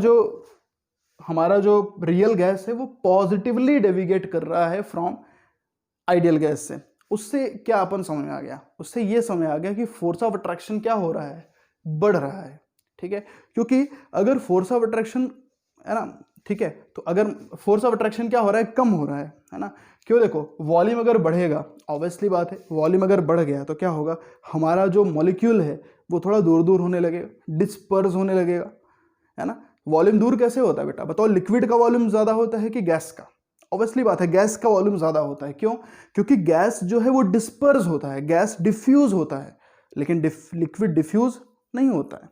जो रियल गैस है वो पॉजिटिवली डेविएट कर रहा है फ्रॉम आइडियल गैस से। उससे क्या अपन समझ में आ गया, उससे ये समझ में आ गया कि फोर्स ऑफ अट्रैक्शन क्या हो रहा है, बढ़ रहा है। ठीक है, क्योंकि अगर फोर्स ऑफ अट्रैक्शन है ना, ठीक है, तो अगर फोर्स ऑफ अट्रैक्शन क्या हो रहा है, कम हो रहा है ना। क्यों, देखो वॉल्यूम अगर बढ़ेगा, ऑब्वियसली बात है, वॉल्यूम अगर बढ़ गया तो क्या होगा, हमारा जो मॉलिक्यूल है वो थोड़ा दूर दूर होने लगेगा, डिस्पर्स होने लगेगा, है ना। वॉल्यूम दूर कैसे होता है बेटा, बताओ, लिक्विड का वॉल्यूम ज्यादा होता है कि गैस का, ऑब्वियसली बात है गैस का वॉल्यूम ज़्यादा होता है। क्यों? क्योंकि गैस जो है वो डिस्पर्स होता है, गैस डिफ्यूज होता है, लेकिन लिक्विड डिफ्यूज नहीं होता है।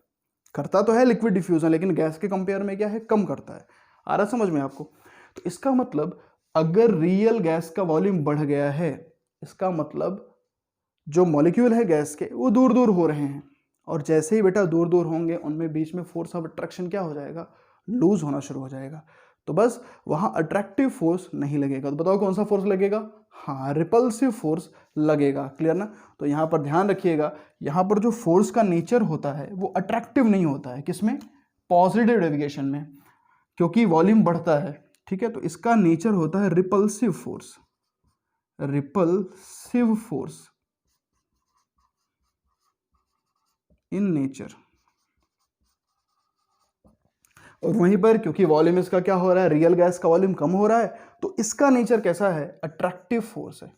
करता तो है लिक्विड डिफ्यूजन, लेकिन गैस के कंपेयर में क्या है, कम करता है। आ रहा समझ में आपको? तो इसका मतलब अगर रियल गैस का वॉल्यूम बढ़ गया है, इसका मतलब जो मॉलिक्यूल है गैस के वो दूर दूर हो रहे हैं, और जैसे ही बेटा दूर दूर होंगे उनमें बीच में फोर्स ऑफ अट्रैक्शन क्या हो जाएगा, लूज होना शुरू हो जाएगा। तो बस वहां अट्रैक्टिव फोर्स नहीं लगेगा। तो बताओ कौन सा फोर्स लगेगा? हाँ, रिपल्सिव फोर्स लगेगा। क्लियर ना? तो यहां पर ध्यान रखिएगा, यहां पर जो फोर्स का नेचर होता है वो अट्रैक्टिव नहीं होता है। किसमें? पॉजिटिव डेविएशन में, क्योंकि वॉल्यूम बढ़ता है। ठीक है, तो इसका नेचर होता है repulsive force, repulsive force in nature. और वहीं पर क्योंकि वॉल्यूम इसका क्या हो रहा है, रियल गैस का वॉल्यूम कम हो रहा है, तो इसका नेचर कैसा है, अट्रैक्टिव फोर्स है।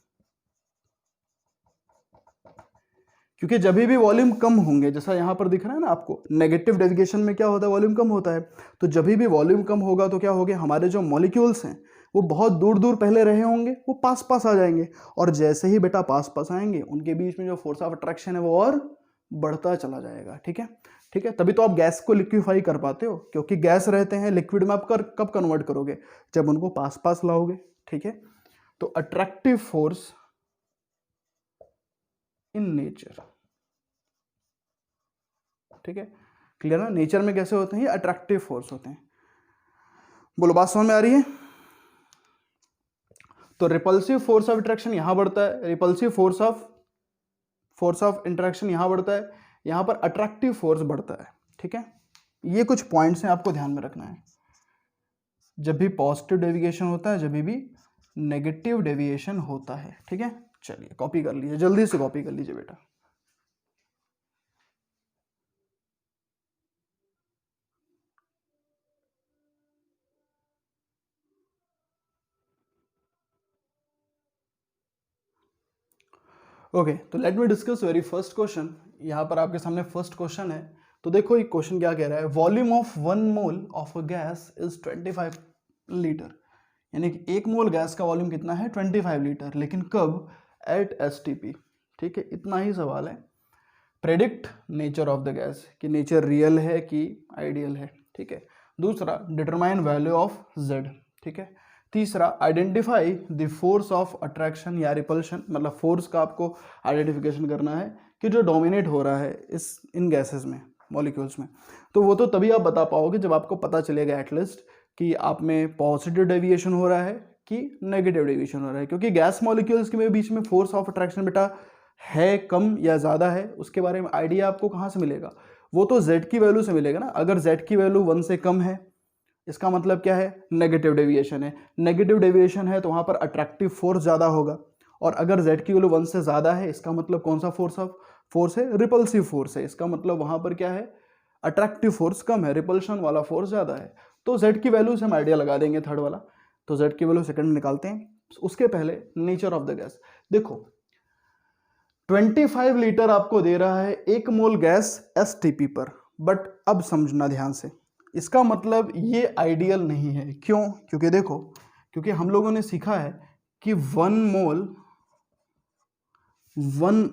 क्योंकि जब भी वॉल्यूम कम होंगे, जैसा यहां पर दिख रहा है ना आपको, नेगेटिव डेविएशन में क्या होता है, वॉल्यूम कम होता है। तो जब भी वॉल्यूम कम होगा तो क्या होगा, हमारे जो मॉलिक्यूल्स हैं वो बहुत दूर दूर पहले रहे होंगे, वो पास पास आ जाएंगे, और जैसे ही बेटा पास पास आएंगे उनके बीच में जो फोर्स ऑफ अट्रैक्शन है वो और बढ़ता चला जाएगा। ठीक है, ठीक है, तभी तो आप गैस को लिक्विफाई कर पाते हो, क्योंकि गैस रहते हैं, लिक्विड में आप कब कन्वर्ट करोगे, जब उनको पास पास लाओगे। ठीक है, तो अट्रैक्टिव फोर्स इन नेचर। ठीक है, क्लियर ना? नेचर में कैसे होते हैं, ये अट्रैक्टिव फोर्स होते हैं। बोलो बात समझ में आ रही है? तो रिपल्सिव फोर्स ऑफ अट्रैक्शन यहां बढ़ता है, रिपल्सिव फोर्स ऑफ इंटरेक्शन यहां बढ़ता है, यहां पर अट्रैक्टिव फोर्स बढ़ता है। ठीक है, ये कुछ पॉइंट्स हैं आपको ध्यान में रखना है। जब भी पॉजिटिव डेविएशन होता है, जब भी नेगेटिव डेविएशन होता है। ठीक है, चलिए कॉपी कर लीजिए, जल्दी से कॉपी कर लीजिए बेटा। ओके, तो let me discuss very first question. यहाँ पर आपके सामने फर्स्ट क्वेश्चन है। तो देखो ये क्वेश्चन क्या कह रहा है, volume of 1 mole of a gas is 25 litre. यानी कि 1 मोल गैस का वॉल्यूम कितना है, 25 लीटर, लेकिन कब, एट एसटीपी। ठीक है, इतना ही सवाल है। Predict nature of the gas, कि नेचर रियल है कि आइडियल है। ठीक है, दूसरा डिटरमाइन वैल्यू ऑफ जेड। ठीक है, तीसरा identify the force of attraction या रिपल्शन, मतलब फोर्स का आपको आइडेंटिफिकेशन करना है कि जो डोमिनेट हो रहा है इन गैसेस में, मॉलिक्यूल्स में। तो वो तो तभी आप बता पाओगे जब आपको पता चलेगा एटलीस्ट कि आप में पॉजिटिव डेविएशन हो रहा है कि नेगेटिव डेविएशन हो रहा है। क्योंकि गैस मॉलिक्यूल्स के बीच में फोर्स ऑफ अट्रैक्शन बेटा है कम या ज़्यादा है, उसके बारे में आइडिया आपको कहाँ से मिलेगा, वो तो z की वैल्यू से मिलेगा ना। अगर z की वैल्यू 1 से कम है, इसका मतलब क्या है, नेगेटिव डेविएशन है। नेगेटिव डेविएशन है तो वहाँ पर अट्रैक्टिव फोर्स ज़्यादा होगा, और अगर z की वैल्यू 1 से ज़्यादा है, इसका मतलब कौन सा फोर्स है, रिपल्सिव फोर्स है। इसका मतलब वहाँ पर क्या है, अट्रैक्टिव फोर्स कम है, रिपल्शन वाला फोर्स ज़्यादा है। तो z की वैल्यू से हम आइडिया लगा देंगे थर्ड वाला। तो z की वैल्यू सेकंड में निकालते हैं। उसके पहले नेचर ऑफ द गैस देखो, 25 लीटर आपको दे रहा है 1 मोल गैस एसटीपी पर। बट अब समझना ध्यान से, इसका मतलब ये आइडियल नहीं है। क्यों? क्योंकि देखो, क्योंकि हम लोगों ने सीखा है कि 1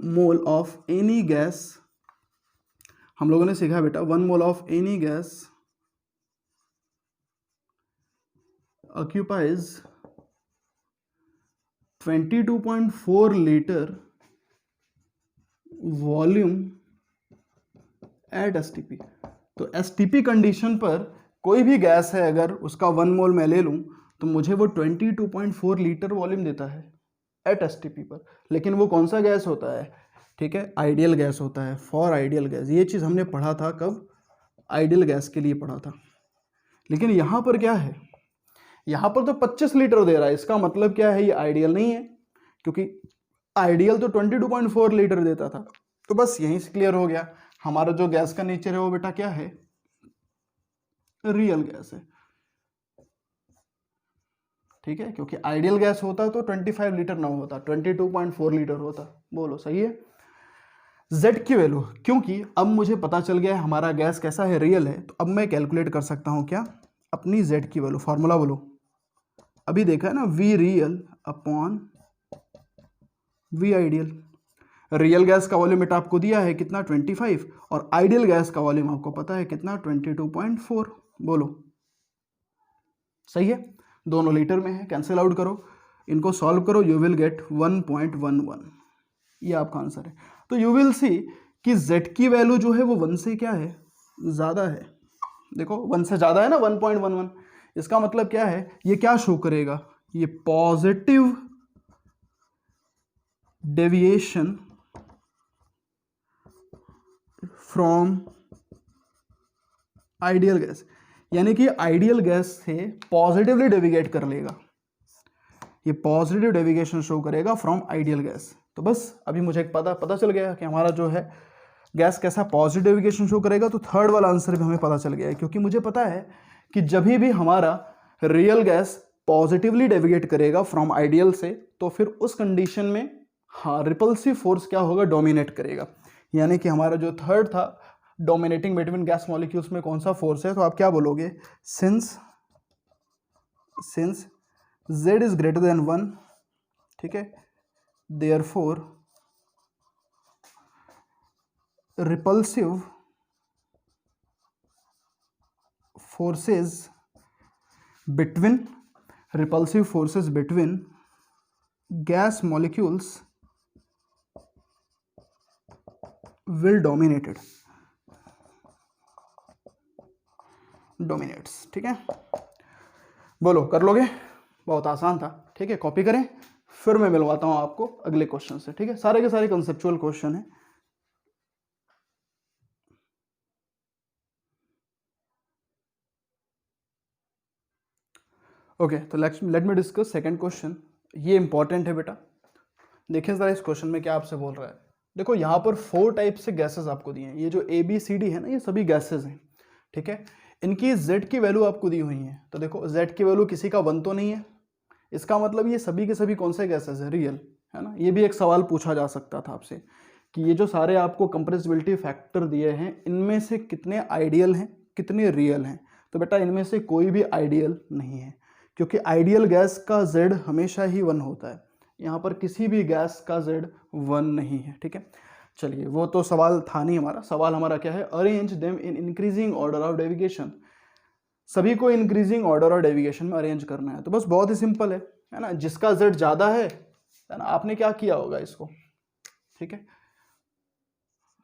मोल ऑफ एनी गैस, हम लोगों ने सीखा बेटा 1 mole of any gas occupies 22.4 litre volume at STP. तो एसटीपी कंडीशन पर कोई भी गैस है, अगर उसका 1 मोल मैं ले लूं तो मुझे वो 22.4 लीटर वॉल्यूम देता है एट एसटीपी पर। लेकिन वो कौन सा गैस होता है, ठीक है, आइडियल गैस होता है, फॉर आइडियल गैस। ये चीज़ हमने पढ़ा था कब, आइडियल गैस के लिए पढ़ा था। लेकिन यहाँ पर क्या है, यहाँ पर तो 25 लीटर दे रहा है। इसका मतलब क्या है, ये आइडियल नहीं है, क्योंकि आइडियल तो 22.4 लीटर देता था। तो बस यहीं से क्लियर हो गया, हमारा जो गैस का नेचर है वो बेटा क्या है, रियल गैस है। ठीक है, क्योंकि आइडियल गैस होता तो 25 लीटर ना होता, 22.4 लीटर होता। बोलो सही है। Z की वैल्यू, क्योंकि अब मुझे पता चल गया है हमारा गैस कैसा है, रियल है, तो अब मैं कैलकुलेट कर सकता हूं क्या, अपनी Z की वैल्यू। फॉर्मूला बोलो, अभी देखा है ना, V real upon V ideal. Real gas का वॉल्यूम बेटा आपको दिया है कितना 25, और आइडियल गैस का वॉल्यूम आपको पता है कितना 22.4। बोलो सही है, दोनों लीटर में है, कैंसिल आउट करो, इनको सॉल्व करो, यू विल गेट 1.11। ये आपका आंसर है। तो यू विल सी कि z की वैल्यू जो है वो 1 से क्या है, ज़्यादा है। देखो 1 से ज़्यादा है ना, 1.11। इसका मतलब क्या है, ये क्या शो करेगा, ये positive deviation from ideal gas, यानी कि आइडियल गैस से पॉजिटिवली डेविएट कर लेगा, ये पॉजिटिव डेविएशन शो करेगा फ्रॉम आइडियल गैस। तो बस अभी मुझे एक पता चल गया कि हमारा जो है गैस कैसा पॉजिटिव डेविएशन शो करेगा। तो थर्ड वाला आंसर भी हमें पता चल गया है, क्योंकि मुझे पता है कि जब भी हमारा रियल गैस पॉजिटिवली डेविएट करेगा फ्रॉम आइडियल से, तो फिर उस कंडीशन में हाँ रिपल्सिव फोर्स क्या होगा, डोमिनेट करेगा। यानी कि हमारा जो थर्ड था, डोमिनेटिंग बिटवीन गैस मॉलिक्यूल्स में कौन सा फोर्स है, तो आप क्या बोलोगे, since z is greater than 1, ठीक है, therefore repulsive forces between gas molecules will dominates. ठीक है, बोलो कर लोगे, बहुत आसान था। ठीक है, कॉपी करें, फिर मैं मिलवाता हूं आपको अगले क्वेश्चन से। ठीक है, सारे के सारे कंसेप्चुअल क्वेश्चन है। ओके, तो let me discuss second question. ये इंपॉर्टेंट है बेटा, देखिए जरा इस क्वेश्चन में क्या आपसे बोल रहा है। देखो यहाँ पर 4 टाइप से गैसेस आपको दिए हैं, ये जो ABCD है ना, ये सभी गैसेस हैं। ठीक है, इनकी Z की वैल्यू आपको दी हुई है। तो देखो Z की वैल्यू किसी का 1 तो नहीं है, इसका मतलब ये सभी के सभी कौन से गैसेस है, रियल है ना। ये भी एक सवाल पूछा जा सकता था आपसे कि ये जो सारे आपको कंप्रेसिबिलिटी फैक्टर दिए हैं, इनमें से कितने आइडियल हैं, कितने रियल हैं। तो बेटा इनमें से कोई भी आइडियल नहीं है, क्योंकि आइडियल गैस का Z हमेशा ही 1 होता है। यहाँ पर किसी भी गैस का Z 1 नहीं है। ठीक है, चलिए वो तो सवाल था नहीं हमारा। सवाल हमारा क्या है, arrange them in increasing order of deviation. सभी को इंक्रीजिंग ऑर्डर और डेविएशन में अरेंज करना है। तो बस बहुत ही सिंपल है ना, जिसका Z ज़्यादा है ना, आपने क्या किया होगा इसको। ठीक है,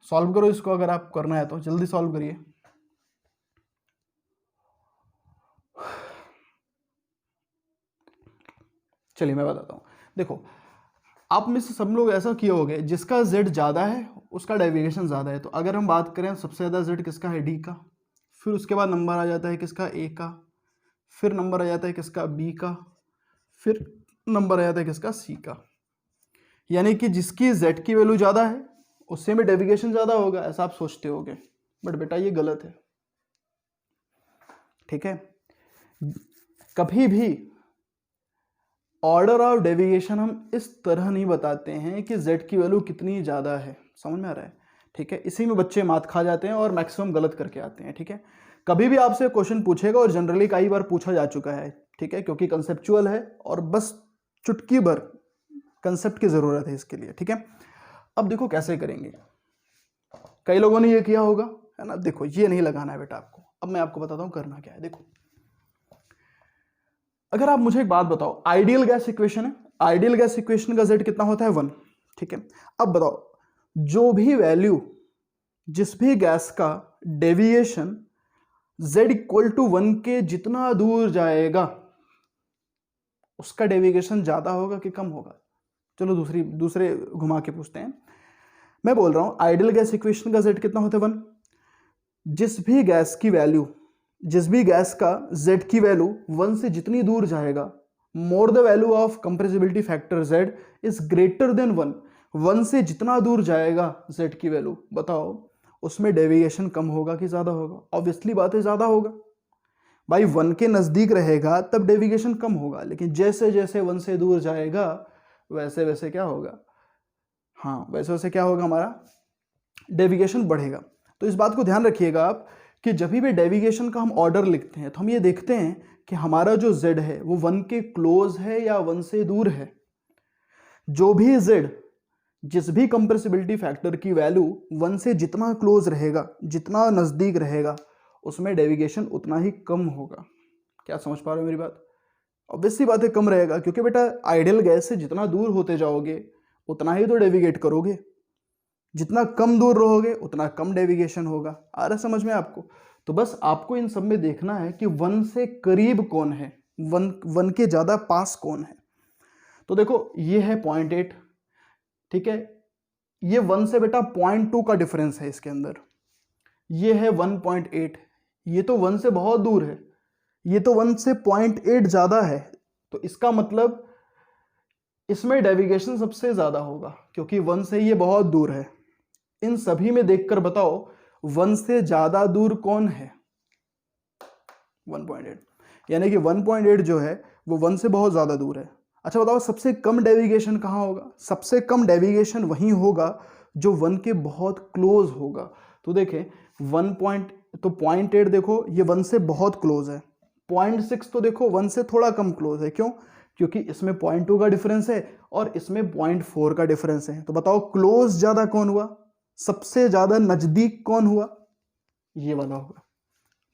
सॉल्व करो इसको, अगर आप करना है तो जल्दी सॉल्व करिए। चलिए मैं बताता हूँ। देखो आप में से सब लोग ऐसा किए होगे, जिसका Z ज़्यादा है उसका डेविएशन ज़्यादा है। तो अगर हम बात करें सबसे ज़्यादा Z किसका है, D का, फिर उसके बाद नंबर आ जाता है किसका, A का, फिर नंबर आ जाता है किसका, B का, फिर नंबर आ जाता है किसका, C का। यानी कि जिसकी Z की वैल्यू ज़्यादा है उससे में डेविएशन ज़्यादा होगा, ऐसा आप सोचते होगे, बट बेटा ये गलत है। ठीक है, कभी भी ऑर्डर ऑफ डेविएशन हम इस तरह नहीं बताते हैं कि Z की वैल्यू कितनी ज़्यादा है, समझ में आ रहा है। ठीक है, इसी में बच्चे मात खा जाते हैं और मैक्सिमम गलत करके आते हैं। ठीक है, कभी भी आपसे क्वेश्चन पूछेगा, और जनरली कई बार पूछा जा चुका है। ठीक है, क्योंकि कंसेप्चुअल है और बस चुटकी भर कंसेप्ट की ज़रूरत है इसके लिए। ठीक है, अब देखो कैसे करेंगे। कई लोगों ने ये किया होगा, है ना। देखो ये नहीं लगाना है बेटा आपको, अब मैं आपको बताता हूँ करना क्या है। देखो अगर आप मुझे एक बात बताओ, आइडियल गैस इक्वेशन है, आइडियल गैस इक्वेशन का Z कितना होता है, 1। ठीक है, अब बताओ जो भी वैल्यू, जिस भी गैस का डेविएशन Z इक्वल टू 1 के जितना दूर जाएगा उसका डेविएशन ज्यादा होगा कि कम होगा। चलो दूसरे घुमा के पूछते हैं। मैं बोल रहा हूं आइडियल गैस इक्वेशन का Z कितना होता है, 1। जिस भी गैस की वैल्यू, जिस भी गैस का Z की वैल्यू 1 से जितनी दूर जाएगा, more the value of compressibility factor Z is greater than 1, 1 से जितना दूर जाएगा Z की वैल्यू, बताओ उसमें डेविएशन कम होगा कि ज़्यादा होगा। ऑब्वियसली बात है ज़्यादा होगा भाई, 1 के नज़दीक रहेगा तब डेविएशन कम होगा, लेकिन जैसे जैसे 1 से दूर जाएगा वैसे वैसे क्या होगा, हाँ वैसे वैसे क्या होगा, हमारा डेविएशन बढ़ेगा। तो इस बात को ध्यान रखिएगा आप कि जब भी डेविएशन का हम ऑर्डर लिखते हैं तो हम ये देखते हैं कि हमारा जो z है वो 1 के क्लोज है या 1 से दूर है। जो भी z, जिस भी कंप्रेसिबिलिटी फैक्टर की वैल्यू 1 से जितना क्लोज रहेगा, जितना नज़दीक रहेगा, उसमें डेविएशन उतना ही कम होगा। क्या समझ पा रहे हो मेरी बात? ऑब्वियसली बात है कम रहेगा, क्योंकि बेटा आइडियल गैस से जितना दूर होते जाओगे उतना ही तो डेविएट करोगे, जितना कम दूर रहोगे उतना कम डेविएशन होगा। आ रहा समझ में आपको? तो बस आपको इन सब में देखना है कि 1 से करीब कौन है, 1 के ज़्यादा पास कौन है। तो देखो ये है 0.8, ठीक है, ये 1 से बेटा 0.2 का डिफरेंस है इसके अंदर, ये है 1.8, ये तो 1 से बहुत दूर है, ये तो 1 से 0.8 ज़्यादा है। तो इसका मतलब इसमें डेविएशन सबसे ज़्यादा होगा, क्योंकि 1 से ये बहुत दूर है। इन सभी में देखकर बताओ 1 से ज़्यादा दूर कौन है? 1.8, यानी कि 1.8 जो है वो 1 से बहुत ज़्यादा दूर है। अच्छा बताओ सबसे कम डेविएशन कहाँ होगा? सबसे कम डेविएशन वहीं होगा जो 1 के बहुत क्लोज होगा। तो देखें 0.8 देखो ये 1 से बहुत क्लोज है, 0.6 तो देखो 1 से थोड़ा कम क्लोज है। क्यों? क्योंकि इसमें 0.2 का डिफरेंस है और इसमें 0.4 का डिफरेंस है। तो बताओ क्लोज ज़्यादा कौन हुआ, सबसे ज़्यादा नज़दीक कौन हुआ? ये वाला होगा।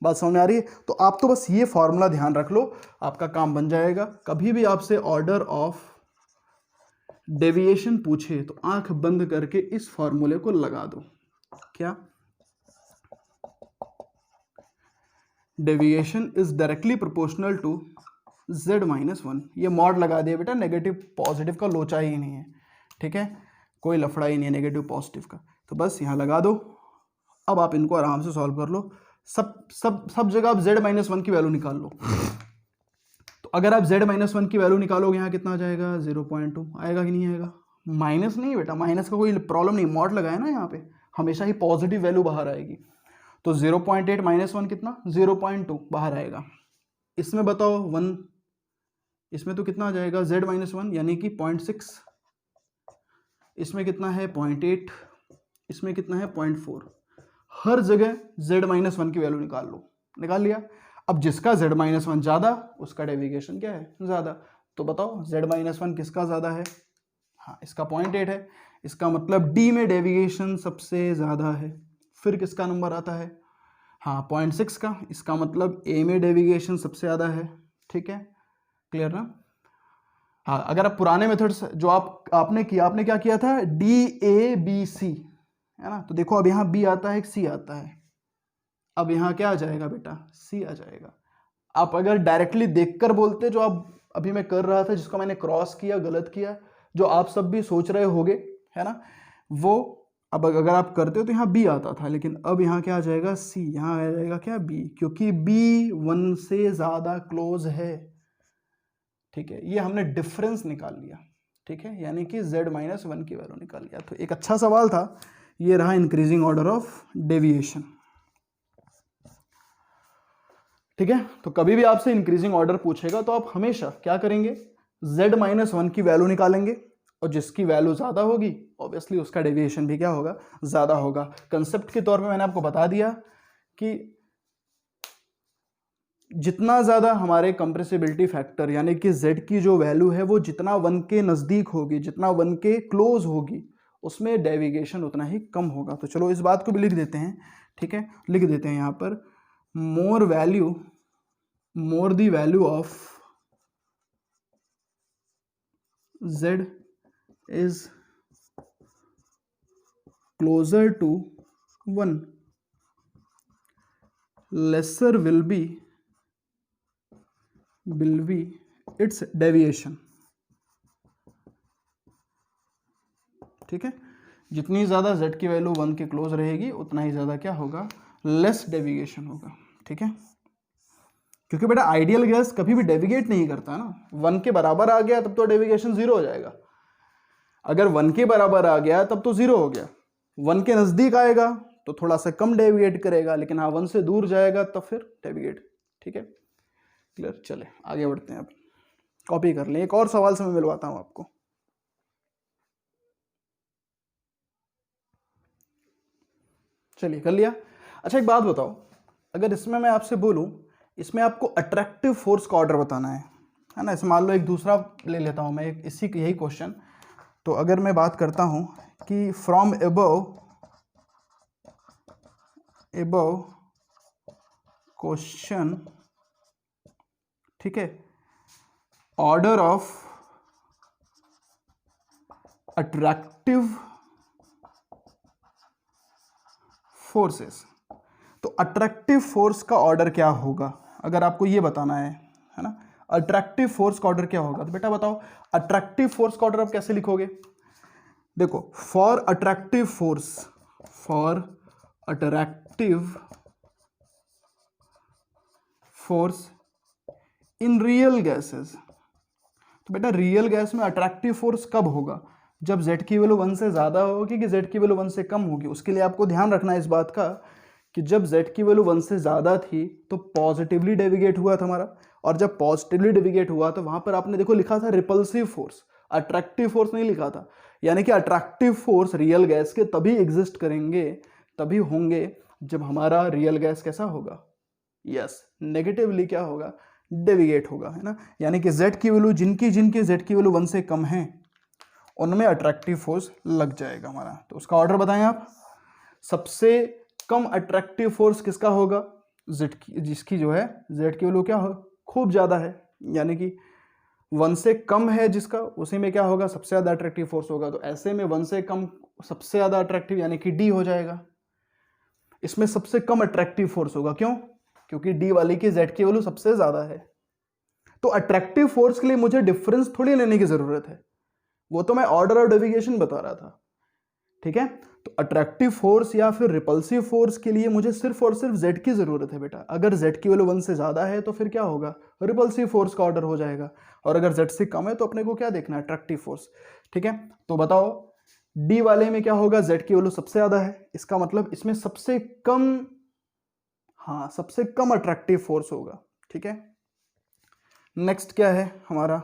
बात समझ में आ रही है? तो आप तो बस ये फॉर्मूला ध्यान रख लो, आपका काम बन जाएगा। कभी भी आपसे ऑर्डर ऑफ डेविएशन पूछे तो आंख बंद करके इस फॉर्मूले को लगा दो। क्या? Deviation is directly proportional to z-1। ये मॉड लगा दिया बेटा, नेगेटिव पॉजिटिव का लोचा ही नहीं है, ठीक है, कोई लफड़ा ही नहीं है नेगेटिव पॉजिटिव का। तो बस यहाँ लगा दो। अब आप इनको आराम से सॉल्व कर लो। सब जगह आप z-1 की वैल्यू निकाल लो। तो अगर आप z-1 की वैल्यू निकालोगे यहाँ कितना आ जाएगा? 0.2 आएगा कि नहीं आएगा? माइनस नहीं बेटा, माइनस का कोई प्रॉब्लम नहीं, मॉड लगाया ना यहाँ पे, हमेशा ही पॉजिटिव वैल्यू बाहर आएगी। तो 0.8 माइनस 1 कितना? 0.2 बाहर आएगा। इसमें बताओ 1, इसमें तो कितना आ जाएगा? z-1 यानी कि 0.6, इसमें कितना है? 0.8, इसमें कितना है? 0.4। हर जगह z-1 की वैल्यू निकाल लो। निकाल लिया। अब जिसका z-1 ज़्यादा उसका डेविएशन क्या है? ज़्यादा। तो बताओ z-1 किसका ज़्यादा है? हाँ इसका 0.8 है, इसका मतलब d में डेविएशन सबसे ज़्यादा है। फिर किसका नंबर आता है? हाँ 0.6 का, इसका मतलब a में डेविएशन सबसे ज़्यादा है। ठीक है, क्लियर ना? हाँ अगर आप पुराने मेथड्स जो आपने क्या किया था? DABC है ना, तो देखो अब यहाँ B आता है, एक C आता है, अब यहाँ क्या आ जाएगा बेटा? C आ जाएगा। आप अगर डायरेक्टली देखकर बोलते जो आप अभी मैं कर रहा था, जिसको मैंने क्रॉस किया, गलत किया, जो आप सब भी सोच रहे होगे, है ना, वो अब अगर आप करते हो तो यहाँ B आता था, लेकिन अब यहाँ क्या आ जाएगा? C, यहाँ आ जाएगा क्या? B, क्योंकि B 1 से ज़्यादा क्लोज है। ठीक है, ये हमने डिफरेंस निकाल लिया। ठीक है, यानी कि z-1 की वैल्यू निकाल लिया। तो एक अच्छा सवाल था, ये रहा इंक्रीजिंग ऑर्डर ऑफ डेविएशन। ठीक है, तो कभी भी आपसे इंक्रीजिंग ऑर्डर पूछेगा तो आप हमेशा क्या करेंगे? z-1 की वैल्यू निकालेंगे, और जिसकी वैल्यू ज़्यादा होगी ऑब्वियसली उसका डेविएशन भी क्या होगा? ज़्यादा होगा। कंसेप्ट के तौर पे मैंने आपको बता दिया कि जितना ज़्यादा हमारे कंप्रेसिबिलिटी फैक्टर यानी कि z की जो वैल्यू है वो जितना 1 के नज़दीक होगी, जितना 1 के क्लोज होगी, उसमें डेविएशन उतना ही कम होगा। तो चलो इस बात को भी लिख देते हैं। ठीक है, लिख देते हैं यहाँ पर, more the value of z is closer to 1, lesser will be its deviation। ठीक है, जितनी ज़्यादा z की वैल्यू 1 के क्लोज रहेगी उतना ही ज़्यादा क्या होगा? लेस डेविएशन होगा। ठीक है, क्योंकि बेटा आइडियल गैस कभी भी डेविएट नहीं करता ना। 1 के बराबर आ गया तब तो डेविएशन 0 हो जाएगा, अगर 1 के बराबर आ गया तब तो 0 हो गया। 1 के नज़दीक आएगा तो थोड़ा सा कम डेविएट करेगा, लेकिन हाँ 1 से दूर जाएगा तब फिर डेविएट। ठीक है, क्लियर? चले आगे बढ़ते हैं। अब कॉपी कर लें, एक और सवाल से मैं मिलवाता हूं आपको। चलिए कर लिया। अच्छा एक बात बताओ, अगर इसमें मैं आपसे बोलूं इसमें आपको अट्रैक्टिव फोर्स का ऑर्डर बताना है ना। इसमें मान लो एक दूसरा ले लेता हूँ मैं, एक इसी यही क्वेश्चन। तो अगर मैं बात करता हूँ कि फ्रॉम अबव क्वेश्चन, ठीक है, ऑर्डर ऑफ अट्रैक्टिव फोर्सेस, तो अट्रैक्टिव फोर्स का ऑर्डर क्या होगा अगर आपको ये बताना है ना। अट्रैक्टिव फोर्स का ऑर्डर क्या होगा, तो बेटा बताओ अट्रैक्टिव फोर्स का ऑर्डर आप कैसे लिखोगे। देखो for attractive force in real gases, तो बेटा रियल गैस में अट्रैक्टिव फोर्स कब होगा, जब z की वैल्यू 1 से ज़्यादा होगी कि z की वैल्यू 1 से कम होगी। उसके लिए आपको ध्यान रखना है इस बात का कि जब z की वैल्यू 1 से ज़्यादा थी तो पॉजिटिवली डेविगेट हुआ था हमारा, और जब पॉजिटिवली डेविगेट हुआ तो वहाँ पर आपने देखो लिखा था रिपल्सिव फोर्स, अट्रैक्टिव फोर्स नहीं लिखा था। यानी कि अट्रैक्टिव फोर्स रियल गैस के तभी एग्जिस्ट करेंगे, तभी होंगे जब हमारा रियल गैस कैसा होगा, यस नेगेटिवली क्या होगा, डेविगेट होगा, है ना। यानी कि z की वैल्यू जिनकी z की वैल्यू 1 से कम है उनमें अट्रैक्टिव फोर्स लग जाएगा हमारा। तो उसका ऑर्डर बताएं आप। सबसे कम अट्रैक्टिव फोर्स किसका होगा, z की, जिसकी जो है z की वैल्यू क्या हो, खूब ज़्यादा है, यानी कि 1 से कम है जिसका, उसी में क्या होगा, सबसे ज़्यादा अट्रैक्टिव फोर्स होगा। तो ऐसे में 1 से कम सबसे ज़्यादा अट्रैक्टिव यानी कि d हो जाएगा। इसमें सबसे कम अट्रैक्टिव फोर्स होगा, क्यों, क्योंकि d वाली की z की वैल्यू सबसे ज़्यादा है। तो अट्रैक्टिव फोर्स के लिए मुझे डिफरेंस थोड़ी लेने की ज़रूरत है, वो तो मैं ऑर्डर ऑफ डेविएशन बता रहा था, ठीक है। तो अट्रैक्टिव फोर्स या फिर रिपल्सिव फोर्स के लिए मुझे सिर्फ और सिर्फ z की ज़रूरत है बेटा। अगर z की वैल्यू 1 से ज़्यादा है तो फिर क्या होगा, रिपल्सिव फोर्स का ऑर्डर हो जाएगा, और अगर z से कम है तो अपने को क्या देखना है, अट्रैक्टिव फोर्स, ठीक है। तो बताओ d वाले में क्या होगा, z की वैल्यू सबसे ज़्यादा है, इसका मतलब इसमें सबसे कम, हाँ सबसे कम अट्रैक्टिव फोर्स होगा, ठीक है। नेक्स्ट क्या है हमारा,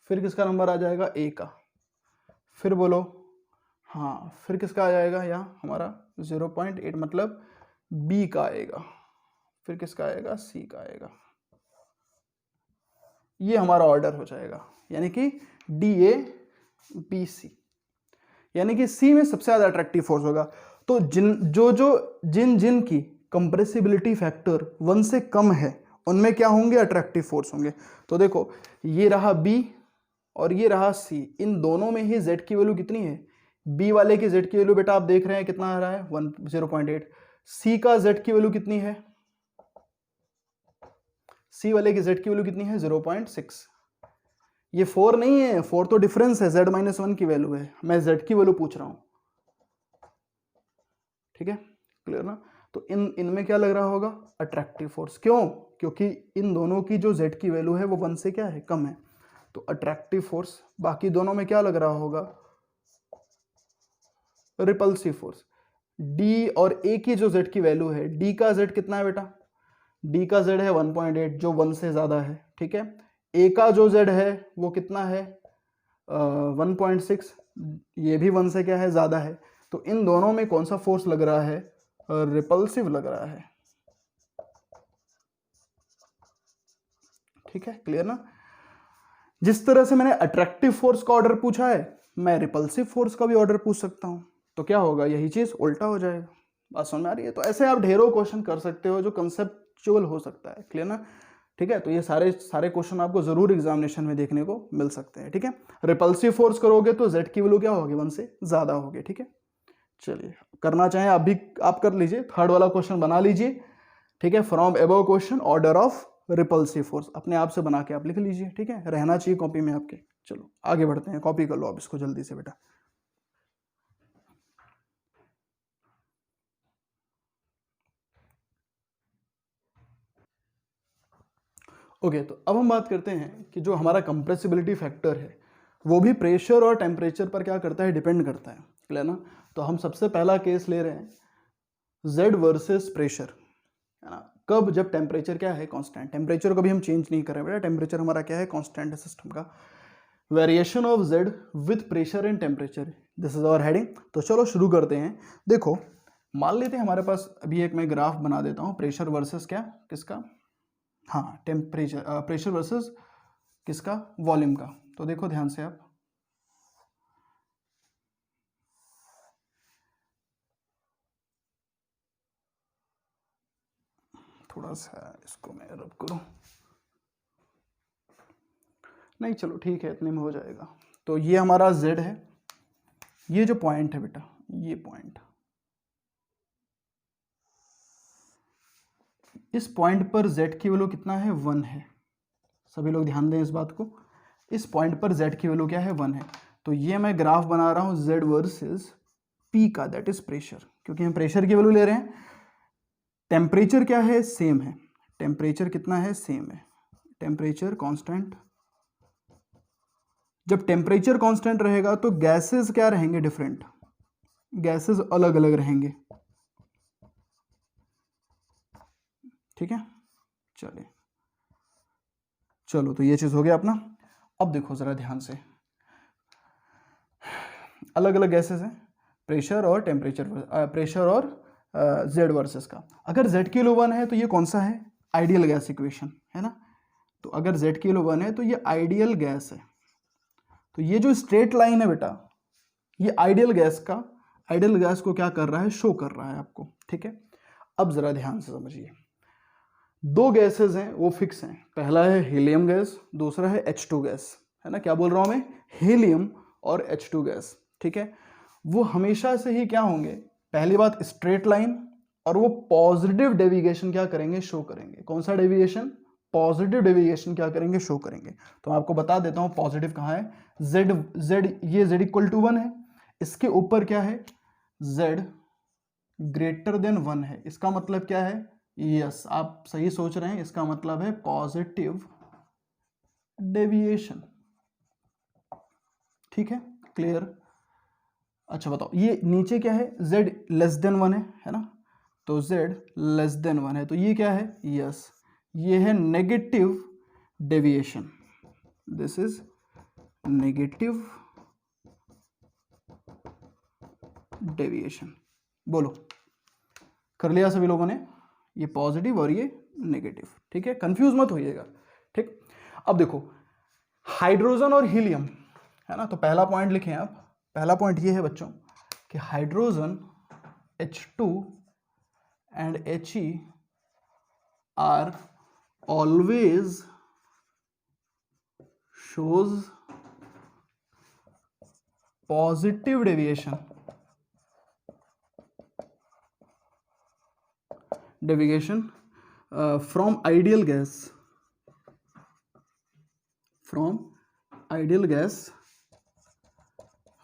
फिर किसका नंबर आ जाएगा, a का, फिर बोलो, हाँ फिर किसका आ जाएगा यहाँ हमारा 0.8 मतलब b का आएगा, फिर किसका आएगा, c का आएगा। ये हमारा ऑर्डर हो जाएगा, यानी कि DA BC, यानी कि C में सबसे ज़्यादा अट्रैक्टिव फोर्स होगा। तो जिन की कंप्रेसिबिलिटी फैक्टर 1 से कम है उनमें क्या होंगे, अट्रैक्टिव फोर्स होंगे। तो देखो ये रहा B और ये रहा C, इन दोनों में ही z की वैल्यू कितनी है, B वाले की z की वैल्यू बेटा आप देख रहे हैं कितना आ रहा है 0.8, C का z की वैल्यू कितनी है, C वाले की z की वैल्यू कितनी है 0.6। ये 4 नहीं है, 4 तो डिफरेंस है, z-1 की वैल्यू है, मैं z की वैल्यू पूछ रहा हूं, ठीक है, क्लियर ना। तो इनमें क्या लग रहा होगा, अट्रैक्टिव फोर्स, क्यों, क्योंकि इन दोनों की जो z की वैल्यू है वो 1 से क्या है, कम है, तो अट्रैक्टिव फोर्स। बाकी दोनों में क्या लग रहा होगा, रिपल्सिव फोर्स। d और a की जो z की वैल्यू है, d का z कितना है बेटा, d का z है 1.8 जो 1 से ज़्यादा है, ठीक है। a का जो z है वो कितना है 1.6, ये भी 1 से क्या है, ज़्यादा है। तो इन दोनों में कौन सा फोर्स लग रहा है, रिपल्सिव लग रहा है, ठीक है, क्लियर ना। जिस तरह से मैंने अट्रैक्टिव फोर्स का ऑर्डर पूछा है, मैं रिपल्सिव फोर्स का भी ऑर्डर पूछ सकता हूं, तो क्या होगा, यही चीज उल्टा हो जाएगा। बात समझ में आ रही है। तो ऐसे आप ढेरों क्वेश्चन कर सकते हो जो कंसेप्चुअल हो सकता है, क्लियर ना, ठीक है। तो ये सारे क्वेश्चन आपको जरूर एग्जामिनेशन में देखने को मिल सकते हैं, ठीक है। रिपल्सिव फोर्स करोगे तो z की वैल्यू क्या होगी, 1 से ज्यादा होगी, ठीक है। चलिए करना चाहें आप भी, आप कर लीजिए, थर्ड वाला क्वेश्चन बना लीजिए, ठीक है। From above question order of repulsive force अपने आप से बना के आप लिख लीजिए, ठीक है, रहना चाहिए कॉपी में आपके। चलो आगे बढ़ते हैं, कॉपी कर लो आप इसको जल्दी से बेटा। ओके तो अब हम बात करते हैं कि जो हमारा कंप्रेसिबिलिटी फैक्टर है वो भी प्रेशर और टेम्परेचर पर क्या करता है, डिपेंड करता है, क्लियर ना। तो हम सबसे पहला केस ले रहे हैं Z वर्सेस प्रेशर, है ना। कब, जब टेम्परेचर क्या है, कांस्टेंट, टेम्परेचर को भी हम चेंज नहीं कर रहे बेटा, टेम्परेचर हमारा क्या है, कांस्टेंट है सिस्टम का। Variation of Z with pressure and temperature, this is our heading. तो चलो शुरू करते हैं। देखो मान लेते हैं हमारे पास अभी एक मैं ग्राफ बना देता हूँ, प्रेशर वर्सेस क्या, किसका, हाँ, टेम्परेचर, प्रेशर वर्सेस किसका, वॉल्यूम का। तो देखो ध्यान से आप, थोड़ा सा इसको मैं रब करूँ, नहीं चलो ठीक है, इतने में हो जाएगा। तो ये हमारा z है, ये जो पॉइंट है बेटा, ये पॉइंट, इस पॉइंट पर z की वैल्यू कितना है, 1 है। सभी लोग ध्यान दें इस बात को, इस पॉइंट पर z की वैल्यू क्या है, 1 है। तो ये मैं ग्राफ बना रहा हूँ z वर्सेस p का, दैट इज प्रेशर, क्योंकि हम प्रेशर की वैल्यू ले रहे हैं। टेम्परेचर क्या है, सेम है, टेम्परेचर कितना है, सेम है, टेम्परेचर कांस्टेंट। जब टेम्परेचर कांस्टेंट रहेगा तो गैसेस क्या रहेंगे, डिफरेंट, गैसेस अलग अलग रहेंगे, ठीक है। चलिए, चलो तो ये चीज हो गया अपना। अब देखो जरा ध्यान से, अलग अलग गैसेस हैं, प्रेशर और टेम्परेचर, प्रेशर और जेड वर्सेस का। अगर जेड की वैल्यू 1 है तो ये कौन सा है, आइडियल गैस इक्वेशन है ना। तो अगर जेड की वैल्यू 1 है तो ये आइडियल गैस है। तो ये जो स्ट्रेट लाइन है बेटा, ये आइडियल गैस का, आइडियल गैस को क्या कर रहा है, शो कर रहा है आपको, ठीक है। अब जरा ध्यान से समझिए, दो गैसेस हैं वो फिक्स हैं, पहला है हीलियम गैस, दूसरा है H2 गैस, है ना। क्या बोल रहा हूं मैं, हीलियम और H2 गैस, ठीक है। वो हमेशा से ही क्या होंगे, पहली बात स्ट्रेट लाइन, और वो पॉजिटिव डेविएशन क्या करेंगे, शो करेंगे। कौन सा डेविएशन, पॉजिटिव डेविएशन क्या करेंगे, शो करेंगे। तो मैं आपको बता देता हूं पॉजिटिव कहाँ है, z, ये z इक्वल टू 1 है, इसके ऊपर क्या है, z ग्रेटर देन 1 है। इसका मतलब क्या है, यस, आप सही सोच रहे हैं, इसका मतलब है पॉजिटिव डेविएशन, ठीक है, क्लियर। अच्छा बताओ, ये नीचे क्या है, z लेस देन 1 है ना। तो z लेस देन 1 है, तो ये क्या है, यस, ये है negative deviation, this is negative deviation. बोलो, कर लिया सभी लोगों ने, ये पॉजिटिव और ये नेगेटिव, ठीक है, कंफ्यूज मत होइएगा, ठीक। अब देखो हाइड्रोजन और हीलियम, है ना। तो पहला पॉइंट लिखें आप, पहला पॉइंट ये है बच्चों कि hydrogen H2 and He are always shows positive deviation from ideal gas,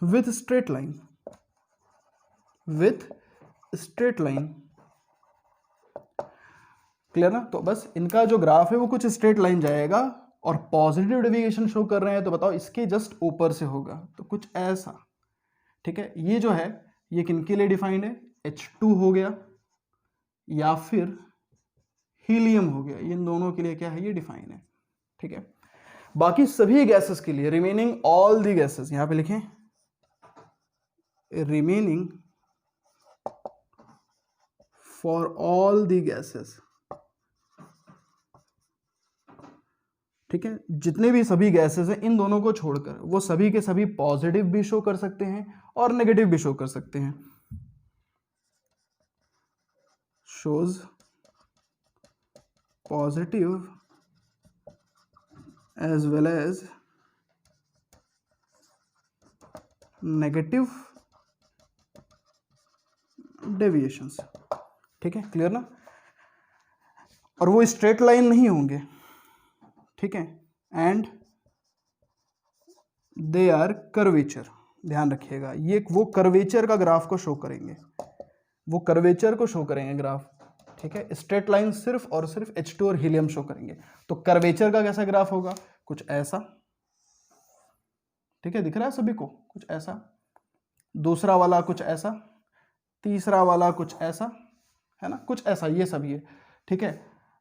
with straight line, clear ना। तो बस इनका जो ग्राफ है वो कुछ स्ट्रेट लाइन जाएगा और पॉजिटिव डेविएशन शो कर रहे हैं, तो बताओ इसके जस्ट ऊपर से होगा, तो कुछ ऐसा, ठीक है। ये जो है ये किनके लिए डिफाइंड है, H2 हो गया या फिर हीलियम हो गया, इन दोनों के लिए क्या है, ये डिफाइन है, ठीक है। बाकी सभी गैसेस के लिए, रिमेनिंग ऑल दी गैसेस, यहां पे लिखें remaining for all the gases, ठीक है। जितने भी सभी गैसेस हैं इन दोनों को छोड़कर, वो सभी के सभी पॉजिटिव भी शो कर सकते हैं और नेगेटिव भी शो कर सकते हैं। Shows positive as well as negative deviations, ठीक है, क्लियर ना। और वो स्ट्रेट लाइन नहीं होंगे, ठीक है, एंड दे आर कर्वेचर, ध्यान रखिएगा, ये वो कर्वेचर का ग्राफ को शो करेंगे, वो कर्वेचर को शो करेंगे ग्राफ, ठीक है। स्ट्रेट लाइन सिर्फ और सिर्फ H2 और हीलियम शो करेंगे। तो कर्वेचर का कैसा ग्राफ होगा, कुछ ऐसा, ठीक है, दिख रहा है सभी को, कुछ ऐसा, दूसरा वाला कुछ ऐसा, तीसरा वाला कुछ ऐसा, है ना, कुछ ऐसा, ये सभी है, ठीक है।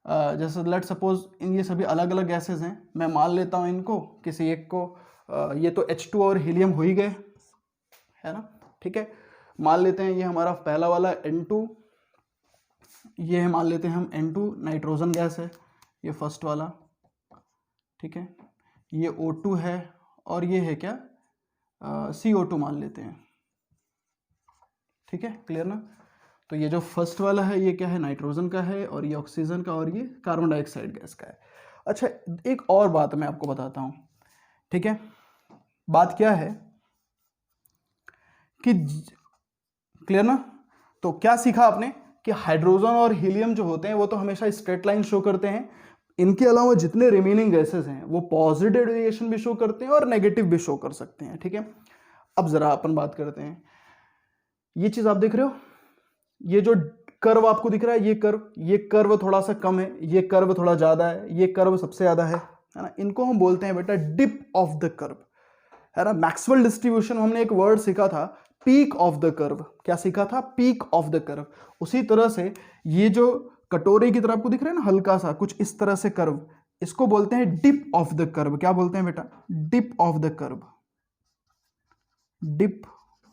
जैसे लेट सपोज इन ये सभी अलग अलग गैसेज हैं, मैं मान लेता हूं इनको किसी एक को, ये तो H2 और हीलियम हो ही गए, है ना, ठीक है। मान लेते हैं ये हमारा पहला वाला N2, ये मान लेते हैं हम N2 नाइट्रोजन गैस है, ये फर्स्ट वाला, ठीक है, ये O2 है और ये है क्या, CO2 मान लेते हैं, ठीक है, क्लियर ना। तो ये जो फर्स्ट वाला है ये क्या है, नाइट्रोजन का है, और ये ऑक्सीजन का, और ये कार्बन डाइऑक्साइड गैस का है। अच्छा, एक और बात मैं आपको बताता हूँ, ठीक है। बात क्या है कि क्लियर ना, तो क्या सीखा आपने कि हाइड्रोजन और हीलियम जो होते हैं वो तो हमेशा स्ट्रेट लाइन शो करते हैं, इनके अलावा जितने रिमेनिंग गैसेस हैं वो पॉजिटिव डेविएशन भी शो करते हैं और नेगेटिव भी शो कर सकते हैं, ठीक है। अब जरा अपन बात करते हैं, ये चीज आप देख रहे हो, ये जो कर्व आपको दिख रहा है, ये कर्व थोड़ा सा कम है, ये कर्व थोड़ा ज्यादा है, ये कर्व सबसे ज्यादा है ना, इनको हम बोलते हैं बेटा डिप ऑफ द कर्व, है ना। मैक्सवेल डिस्ट्रीब्यूशन हमने एक वर्ड सीखा था, पीक ऑफ द कर्व। क्या सीखा था, पीक ऑफ द कर्व। उसी तरह से ये जो कटोरे की तरह आपको दिख रहा है ना, हल्का सा कुछ इस तरह से कर्व, इसको बोलते हैं डिप ऑफ द कर्व। क्या बोलते हैं बेटा, dip of the curve, dip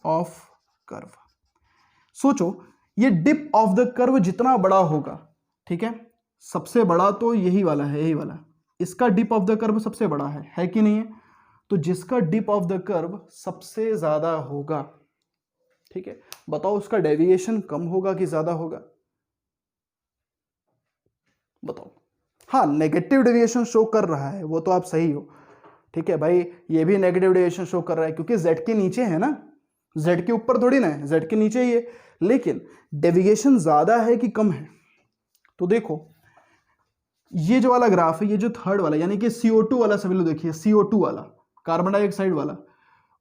of curve. सोचो, ये डिप ऑफ द कर्व जितना बड़ा होगा, ठीक है, सबसे बड़ा तो यही वाला है, यही वाला, इसका डिप ऑफ द कर्व सबसे बड़ा है कि नहीं है। तो जिसका डिप ऑफ द कर्व सबसे ज्यादा होगा, ठीक है, बताओ उसका डेविएशन कम होगा कि ज्यादा होगा, बताओ। हाँ, नेगेटिव डेविएशन शो कर रहा है, वो तो आप सही हो, ठीक है भाई, ये भी नेगेटिव डेविएशन शो कर रहा है क्योंकि जेड के नीचे है ना, जेड के ऊपर थोड़ी ना है, जेड के नीचे ही है, लेकिन डेविएशन ज्यादा है कि कम है। तो देखो ये जो वाला ग्राफ है, ये जो थर्ड वाला यानी कि CO2 वाला, सभी लोग देखिए, CO2 वाला, कार्बन डाइऑक्साइड वाला,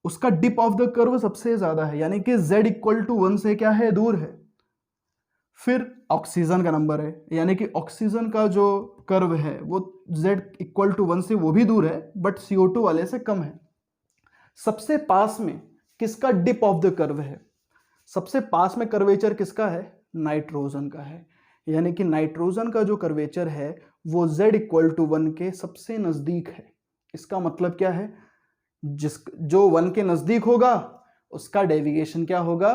उसका डिप ऑफ द कर्व सबसे ज्यादा है, यानी कि Z इक्वल टू 1 से क्या है, दूर है। फिर ऑक्सीजन का नंबर है, यानी कि ऑक्सीजन का जो कर्व है वो Z इक्वल टू 1 से वो भी दूर है, बट CO2 वाले से कम है। सबसे पास में किसका डिप ऑफ द कर्व है, सबसे पास में कर्वेचर किसका है, नाइट्रोजन का है, यानी कि नाइट्रोजन का जो कर्वेचर है वो Z इक्वल टू 1 के सबसे नजदीक है। इसका मतलब क्या है, जो 1 के नजदीक होगा उसका डेविएशन क्या होगा,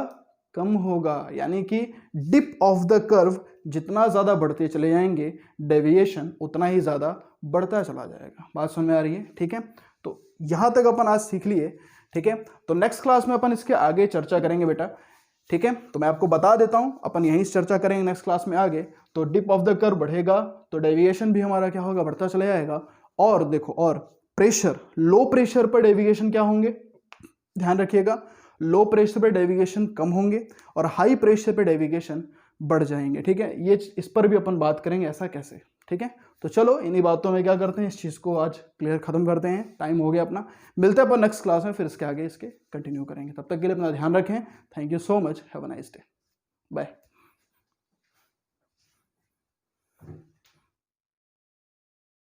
कम होगा, यानी कि डिप ऑफ द कर्व जितना ज्यादा बढ़ते चले जाएंगे, डेविएशन उतना ही ज्यादा बढ़ता चला जाएगा। बात समझ में आ रही है, ठीक है। तो यहां तक अपन आज सीख लिए, ठीक है। तो नेक्स्ट क्लास में अपन इसके आगे चर्चा करेंगे बेटा, ठीक है। तो मैं आपको बता देता हूं, अपन यहीं से चर्चा करेंगे नेक्स्ट क्लास में आगे। तो डिप ऑफ द कर्व बढ़ेगा तो डेविएशन भी हमारा क्या होगा, बढ़ता चला जाएगा। और देखो, और प्रेशर, लो प्रेशर पर डेविएशन क्या होंगे, ध्यान रखिएगा, लो प्रेशर पे डेविएशन कम होंगे और हाई प्रेशर पे डेविएशन बढ़ जाएंगे, ठीक है। ये इस पर भी अपन बात करेंगे, ऐसा कैसे, ठीक है। तो चलो इन्हीं बातों में क्या करते हैं, इस चीज़ को आज क्लियर खत्म करते हैं, टाइम हो गया अपना। मिलते हैं अपन नेक्स्ट क्लास में, फिर इसके आगे इसके कंटिन्यू करेंगे। तब तक के लिए अपना ध्यान रखें। Thank you so much, have a nice day, bye.